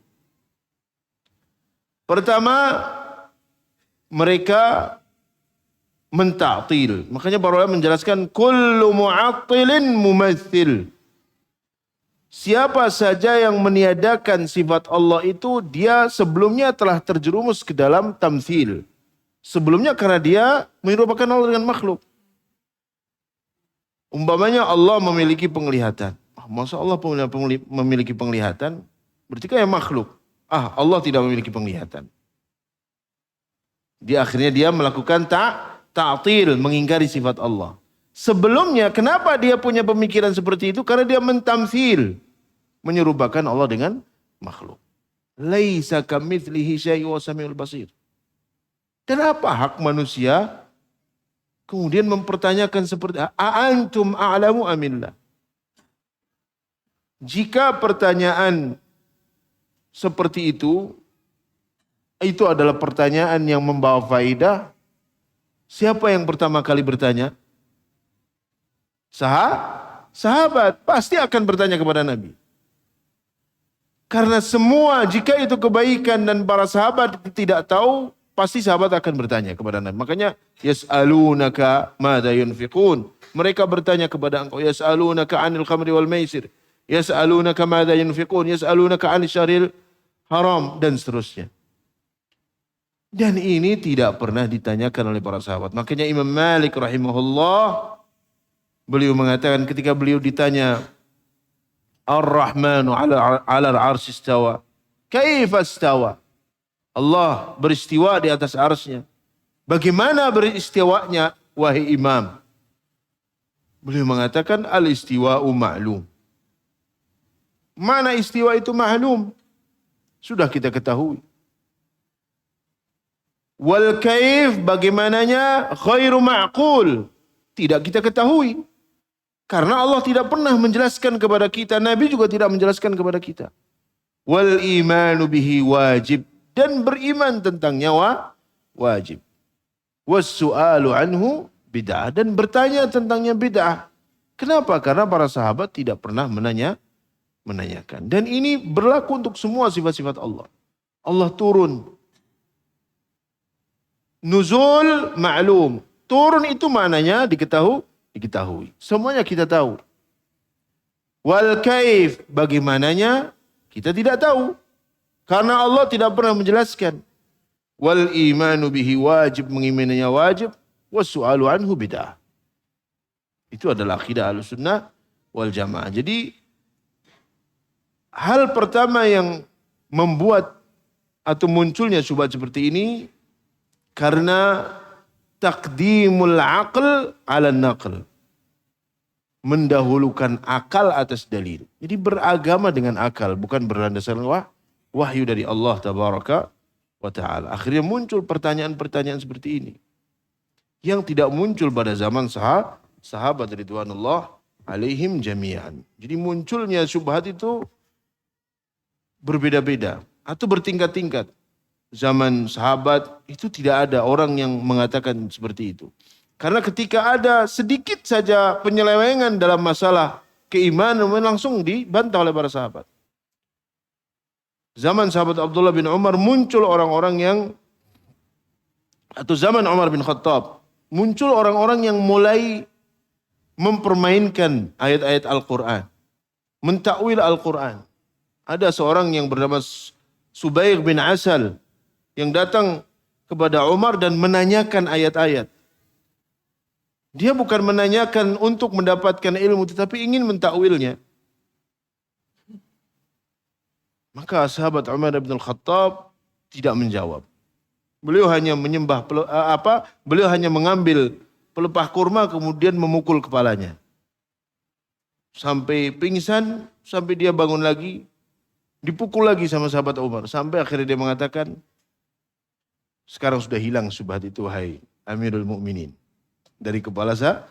Pertama, mereka menta'til. Makanya para ulama menjelaskan kullu mu'attilin mumathil. Siapa saja yang meniadakan sifat Allah itu dia sebelumnya telah terjerumus ke dalam tamthil. Sebelumnya karena dia menyerupakan Allah dengan makhluk. Umpamanya Allah memiliki penglihatan. Masa Allah memiliki penglihatan? Berarti kan makhluk. Allah tidak memiliki penglihatan. Di akhirnya dia melakukan ta'til, mengingkari sifat Allah. Sebelumnya kenapa dia punya pemikiran seperti itu? Karena dia mentamtsil, menyerupakan Allah dengan makhluk. Laisa kamitslihi syai'un wa samiul basir. Dan apa hak manusia kemudian mempertanyakan seperti antum a'lamu amillah? Jika pertanyaan seperti itu adalah pertanyaan yang membawa faidah, siapa yang pertama kali bertanya? Sahabat pasti akan bertanya kepada Nabi. Karena semua jika itu kebaikan dan para sahabat tidak tahu, pasti sahabat akan bertanya kepada Nabi. Makanya yas'alunaka madza yunfiqun. Mereka bertanya kepada engkau, yas'alunaka 'anil khamri wal maisir, yas'alunaka madza yunfiqun, yas'alunaka 'anil syahril haram dan seterusnya. Dan ini tidak pernah ditanyakan oleh para sahabat. Makanya Imam Malik rahimahullah, beliau mengatakan ketika beliau ditanya, Ar-Rahmanu 'ala al-'arsy istawa. Kaifa istawa? Allah beristiwa di atas arsy-Nya. Bagaimana beristiwanya wahai imam? Beliau mengatakan al-istiwa'u ma'lum. Mana istiwa itu ma'lum? Sudah kita ketahui. Wal kaif bagaimananya khairu ma'qul. Tidak kita ketahui. Karena Allah tidak pernah menjelaskan kepada kita. Nabi juga tidak menjelaskan kepada kita. Wal imanu bihi wajib. Dan beriman tentang nyawa wajib. Was su'alu anhu bid'ah. Dan bertanya tentangnya bid'ah. Kenapa? Karena para sahabat tidak pernah menanyakan. Dan ini berlaku untuk semua sifat-sifat Allah. Allah turun. Nuzul ma'lum. Turun itu maknanya diketahui. Semuanya kita tahu. Wal kaif bagaimananya kita tidak tahu. Karena Allah tidak pernah menjelaskan. Wal imanu bihi wajib, mengimaninya wajib. Was su'alu anhu bid'ah. Itu adalah akidah Ahlussunnah wal Jamaah. Jadi hal pertama yang membuat atau munculnya syubhat seperti ini karena taqdimul aql ala naql. Mendahulukan akal atas dalil. Jadi beragama dengan akal, bukan berlandaskan wahyu dari Allah tabaraka wa ta'ala. Akhirnya muncul pertanyaan-pertanyaan seperti ini. Yang tidak muncul pada zaman sahabat ridwanullah alaihim jami'an. Jadi munculnya syubhat itu berbeda-beda atau bertingkat-tingkat. Zaman sahabat itu tidak ada orang yang mengatakan seperti itu. Karena ketika ada sedikit saja penyelewengan dalam masalah keimanan langsung dibantah oleh para sahabat. Zaman sahabat Abdullah bin Umar muncul orang-orang yang, atau zaman Umar bin Khattab, muncul orang-orang yang mulai mempermainkan ayat-ayat Al-Quran. Mentakwil Al-Quran. Ada seorang yang bernama Subair bin Asal yang datang kepada Umar dan menanyakan ayat-ayat. Dia bukan menanyakan untuk mendapatkan ilmu tetapi ingin mentakwilnya. Maka sahabat Umar bin Khattab tidak menjawab. Beliau hanya beliau hanya mengambil pelepah kurma kemudian memukul kepalanya. Sampai pingsan, sampai dia bangun lagi, dipukul lagi sama sahabat Umar. Sampai akhirnya dia mengatakan, sekarang sudah hilang syubhat itu wahai Amirul Mukminin dari kepala saya.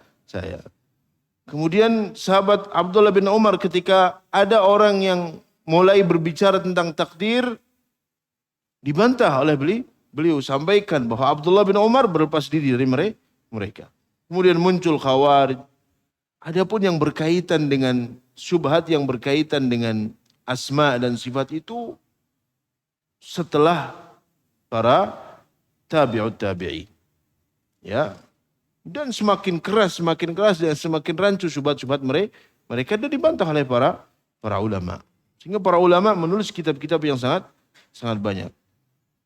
Kemudian sahabat Abdullah bin Umar ketika ada orang yang mulai berbicara tentang takdir, dibantah oleh beliau sampaikan bahwa Abdullah bin Umar berlepas diri dari mereka. Kemudian muncul Khawarij. Adapun yang berkaitan dengan syubhat yang berkaitan dengan asma dan sifat itu setelah para tabi'ut tabi'in. Ya. Dan semakin keras dan semakin rancu syubhat-syubhat mereka dan dibantah oleh para ulama. Sehingga para ulama menulis kitab-kitab yang sangat banyak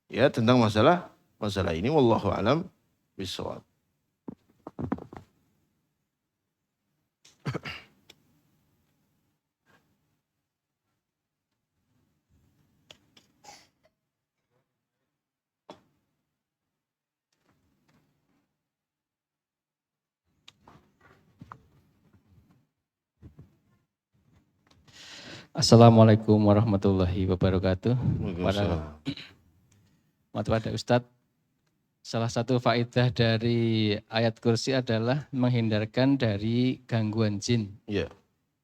ya tentang masalah ini. Wallahu a'lam bishawab. Assalamualaikum warahmatullahi wabarakatuh. Pada Ustadz, salah satu faedah dari ayat kursi adalah menghindarkan dari gangguan jin. Ya.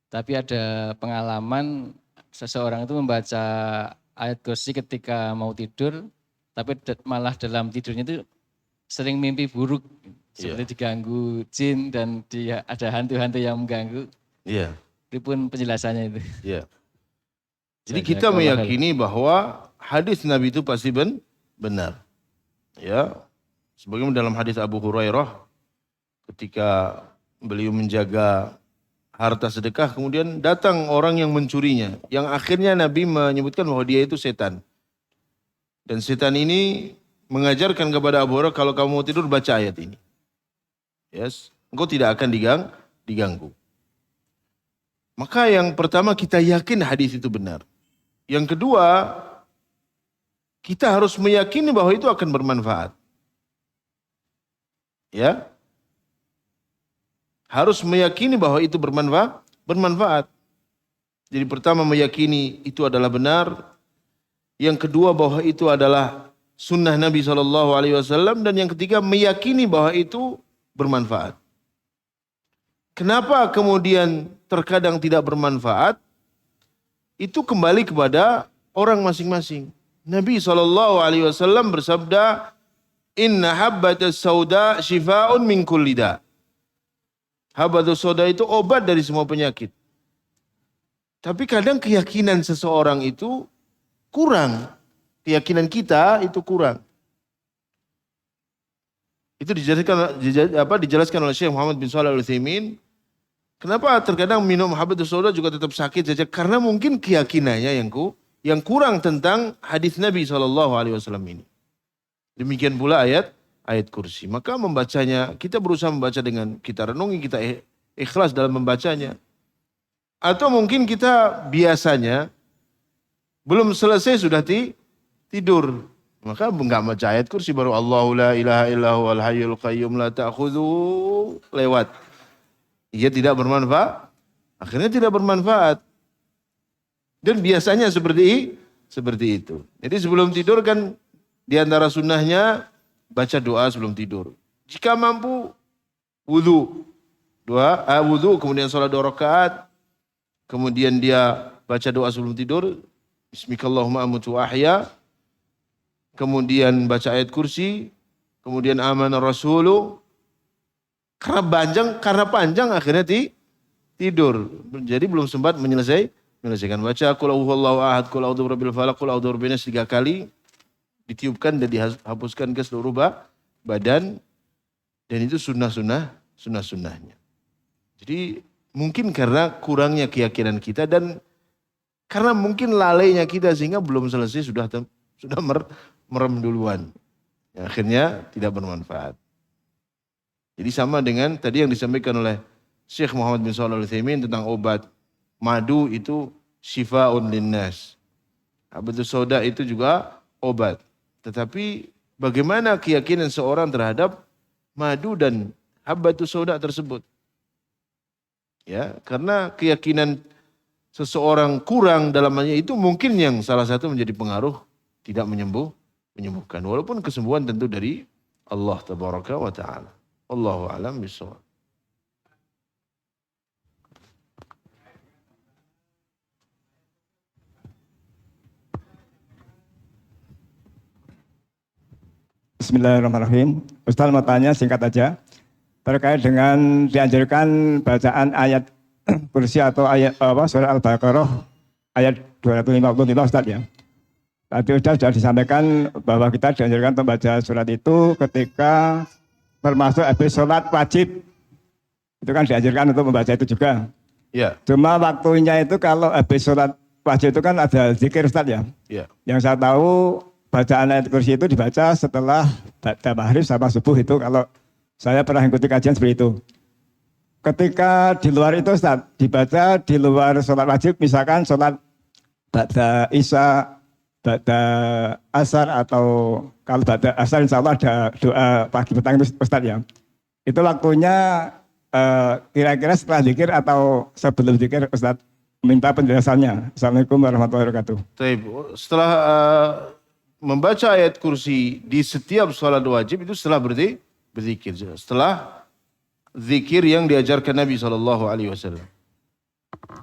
Tapi ada pengalaman seseorang itu membaca ayat kursi ketika mau tidur, tapi malah dalam tidurnya itu sering mimpi buruk. Seperti diganggu jin dan dia ada hantu-hantu yang mengganggu. Iya. Pripun penjelasannya itu? Iya. Jadi kita meyakini bahwa hadis Nabi itu pasti benar. Ya. Sebagaimana dalam hadis Abu Hurairah ketika beliau menjaga harta sedekah kemudian datang orang yang mencurinya. Yang akhirnya Nabi menyebutkan bahwa dia itu setan. Dan setan ini mengajarkan kepada Abu Hurairah kalau kamu mau tidur baca ayat ini. Yes. Engkau tidak akan diganggu. Maka yang pertama kita yakin hadis itu benar. Yang kedua, kita harus meyakini bahwa itu akan bermanfaat. Ya. Harus meyakini bahwa itu bermanfaat. Jadi pertama meyakini itu adalah benar. Yang kedua bahwa itu adalah sunnah Nabi SAW. Dan yang ketiga meyakini bahwa itu bermanfaat. Kenapa kemudian terkadang tidak bermanfaat? Itu kembali kepada orang masing-masing. Nabi SAW bersabda, Inna habbatas sauda shifa'un min kulli da. Habbatus sauda itu obat dari semua penyakit. Tapi kadang keyakinan seseorang itu kurang. Keyakinan kita itu kurang. Itu dijelaskan oleh Syekh Muhammad bin Shalih Al-Utsaimin. Kenapa terkadang minum habbatus sauda juga tetap sakit saja? Karena mungkin keyakinannya yang kurang tentang hadis Nabi SAW ini. Demikian pula ayat kursi. Maka membacanya, kita berusaha membaca dengan kita renungi, kita ikhlas dalam membacanya. Atau mungkin kita biasanya belum selesai sudah tidur. Maka enggak baca ayat kursi baru Allahu la ilaha illahu al hayyul qayyum la ta'khudhu lewat. Ia tidak bermanfaat. Akhirnya tidak bermanfaat. Dan biasanya seperti itu. Jadi sebelum tidur kan di antara sunnahnya baca doa sebelum tidur. Jika mampu wudu. Wudu kemudian sholat 2 rakaat. Kemudian dia baca doa sebelum tidur. Bismikallahumma amutu ahya. Kemudian baca ayat kursi. Kemudian amanar rasulu. Karena panjang akhirnya tidur. Jadi belum sempat menyelesaikan baca qul huwallahu ahad, qul a'udzu birabbil falaq, qul a'udzu birabbin nas 3 kali. Ditiupkan dan dihapuskan ke seluruh badan. Dan itu sunnah-sunnahnya. Jadi mungkin karena kurangnya keyakinan kita dan karena mungkin lalainya kita sehingga belum selesai sudah merem duluan. Akhirnya tidak bermanfaat. Jadi sama dengan tadi yang disampaikan oleh Syekh Muhammad bin Shalih Al-Utsaimin tentang obat. Madu itu syifa'un linnas. Habbatus sauda itu juga obat. Tetapi bagaimana keyakinan seorang terhadap madu dan habbatus sauda tersebut? Ya, karena keyakinan seseorang kurang dalamnya itu mungkin yang salah satu menjadi pengaruh tidak menyembuhkan. Walaupun kesembuhan tentu dari Allah tabaraka wa ta'ala. Allahu a'lam bishawab. Bismillahirrahmanirrahim. Ustaz mau tanya singkat aja terkait dengan dianjurkan bacaan ayat kursi atau ayat surah Al-Baqarah ayat 255 Ustaz ya. Tadi sudah disampaikan bahwa kita dianjurkan untuk membaca surat itu ketika termasuk habis sholat wajib. Itu kan dianjurkan untuk membaca itu juga. Ya, Cuma waktunya itu kalau habis sholat wajib itu kan ada zikir Ustaz ya. ya. Yang saya tahu bacaan ayat kursi itu dibaca setelah baca maghrib sama subuh itu kalau saya pernah ikuti kajian seperti itu. Ketika di luar itu Ustaz, dibaca di luar sholat wajib misalkan sholat baca isya, baca asar atau kalau baca asar insya Allah ada doa pagi petang itu Ustaz ya. Itu waktunya kira-kira setelah zikir atau sebelum zikir Ustaz, minta penjelasannya. Assalamualaikum warahmatullahi wabarakatuh. Taib. Setelah membaca ayat kursi di setiap sholat wajib itu setelah berzikir. Setelah zikir yang diajarkan Nabi SAW.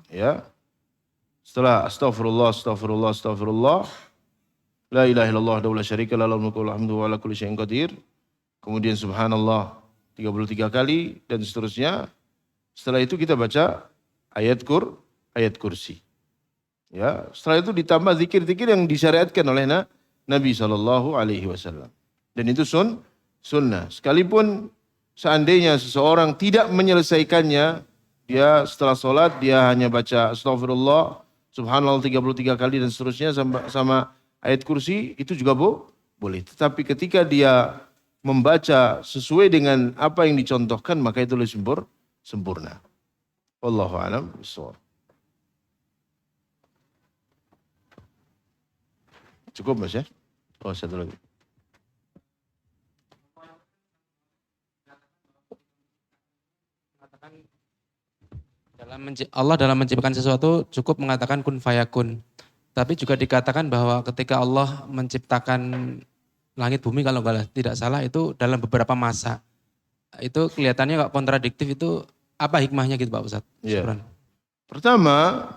Ya. Setelah astaghfirullah, astaghfirullah, astaghfirullah. La ilaha illallah wa la syarika lahu lahul mulku wa lahul hamdu wa ala kulli syai'in qadir. Kemudian subhanallah 33 kali dan seterusnya. Setelah itu kita baca ayat kursi. Ya, setelah itu ditambah zikir-zikir yang disyariatkan oleh Nabi SAW. Dan itu sunnah. Sekalipun seandainya seseorang tidak menyelesaikannya, dia setelah sholat dia hanya baca astagfirullah, subhanallah 33 kali dan seterusnya sama ayat kursi, itu juga boleh. Tetapi ketika dia membaca sesuai dengan apa yang dicontohkan, maka itu lebih sempurna. Wallahu a'lam bishawab. Cukup Mas ya? Oh, satu lagi. Allah dalam menciptakan sesuatu cukup mengatakan kun fayakun. Tapi juga dikatakan bahwa ketika Allah menciptakan langit bumi kalau tidak salah itu dalam beberapa masa. Itu kelihatannya kok kontradiktif, itu apa hikmahnya gitu Pak Ustadz? Ya. Pertama,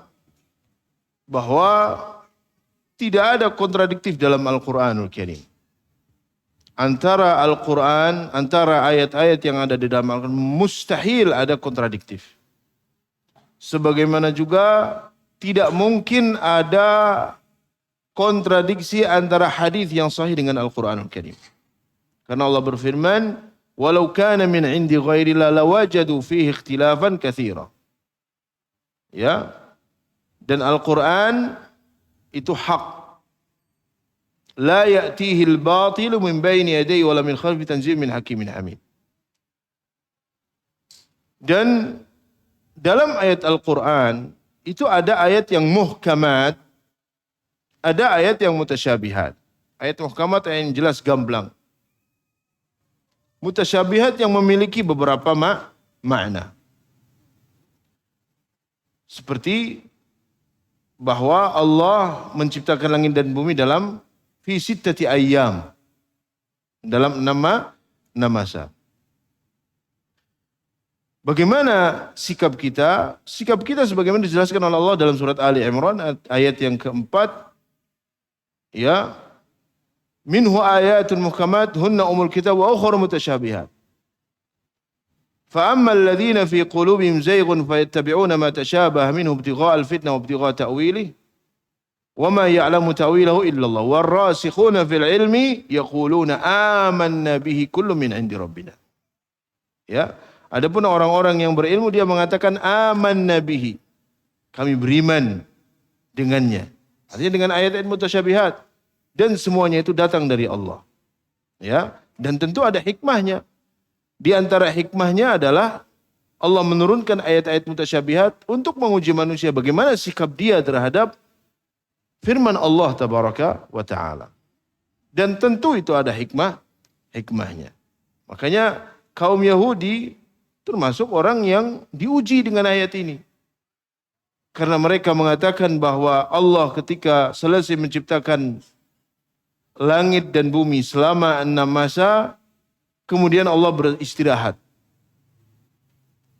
bahwa tidak ada kontradiktif dalam Al-Quranul Karim. Antara Al-Quran, antara ayat-ayat yang ada di dalam Al-Quran, mustahil ada kontradiktif. Sebagaimana juga tidak mungkin ada kontradiksi antara hadis yang sahih dengan Al-Quranul Karim. Karena Allah berfirman, "Walau kana min 'indi ghairillah lawajadu fihi ikhtilafan katsira." Ya. Dan Al-Quran itu hak. La ya'tihi al-batilu min baini yadayhi wala min khalfi tanzil min hakimin hamid. Dan dalam ayat Al-Quran itu ada ayat yang muhkamat, ada ayat yang mutasyabihat. Ayat muhkamat yang jelas gamblang. Mutasyabihat yang memiliki beberapa makna. Seperti bahwa Allah menciptakan langit dan bumi dalam fi sittati ayyam. Dalam 6 masa. Bagaimana sikap kita? Sikap kita sebagaimana dijelaskan oleh Allah dalam surat Ali Imran ayat yang keempat. Ya. Minhu ayatun muhkamat hunna umul kitab wa ukhra mutasyabihat. فأما الذين في قلوبهم زيغ فيتبعون ما تشابه منه ابتغاء الفتنة وابتغاء تأويله وما يعلم تأويله إلا الله والراسخون في العلم يقولون آمنا به كل من عند ربنا. Ya, adapun orang-orang yang berilmu dia mengatakan amanna bihi. Kami beriman dengannya. Artinya dengan ayat-ayat mutasyabihat dan semuanya itu datang dari Allah. Ya, dan tentu ada hikmahnya. Di antara hikmahnya adalah Allah menurunkan ayat-ayat mutasyabihat untuk menguji manusia bagaimana sikap dia terhadap firman Allah tabaraka wa ta'ala. Dan tentu itu ada hikmahnya. Makanya kaum Yahudi termasuk orang yang diuji dengan ayat ini. Karena mereka mengatakan bahwa Allah ketika selesai menciptakan langit dan bumi selama 6 masa, kemudian Allah beristirahat.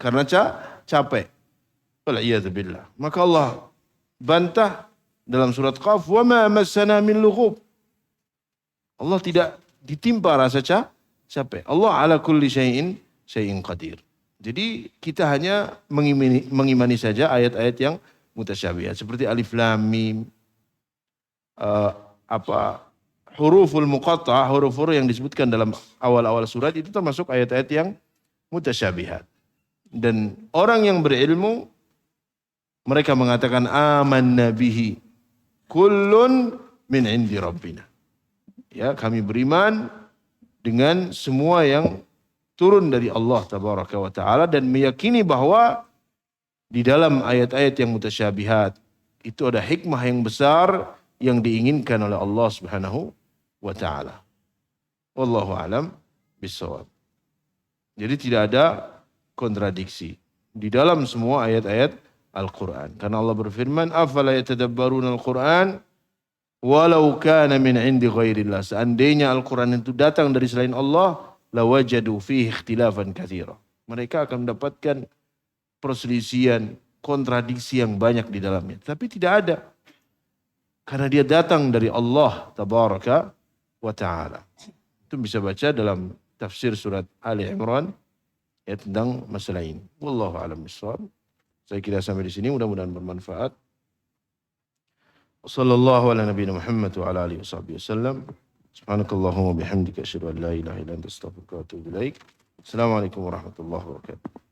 Karena capek. Wal'iyadzubillah. Maka Allah bantah dalam surat Qaf, "Wa ma massana min lughub." Allah tidak ditimpa rasa capek. Allah ala kulli syai'in qadir. Jadi kita hanya mengimani saja ayat-ayat yang mutasyabihat seperti alif lam mim, huruful muqatta'ah, huruf-huruf yang disebutkan dalam awal-awal surat itu termasuk ayat-ayat yang mutasyabihat. Dan orang yang berilmu mereka mengatakan amanna bihi kullun min indi rabbina. Ya, kami beriman dengan semua yang turun dari Allah tabaraka wa taala dan meyakini bahwa di dalam ayat-ayat yang mutasyabihat itu ada hikmah yang besar yang diinginkan oleh Allah Subhanahu wa taala. Wallahu alam bissawab. Jadi tidak ada kontradiksi di dalam semua ayat-ayat Al-Quran. Karena Allah berfirman, afala yatadabbaruna Al-Quran walau kana min indi ghairillah. Seandainya Al-Quran itu datang dari selain Allah, lawajadu fihi ikhtilafan katsira. Mereka akan mendapatkan perselisihan, kontradiksi yang banyak di dalamnya. Tapi tidak ada. Karena dia datang dari Allah tabaraka wa ta'ala. Itu bisa baca dalam tafsir surat Ali Imran ya tentang masalah ini. Wallahu a'lam bishawab. Saya kira sampai di sini mudah-mudahan bermanfaat. Wassallallahu ala nabiyina Muhammad wa ala alihi wasallam. Subhanakallahumma bihamdika asyhadu an la ilaha illa anta astaghfiruka wa atubu ilaik. Assalamualaikum warahmatullahi wabarakatuh.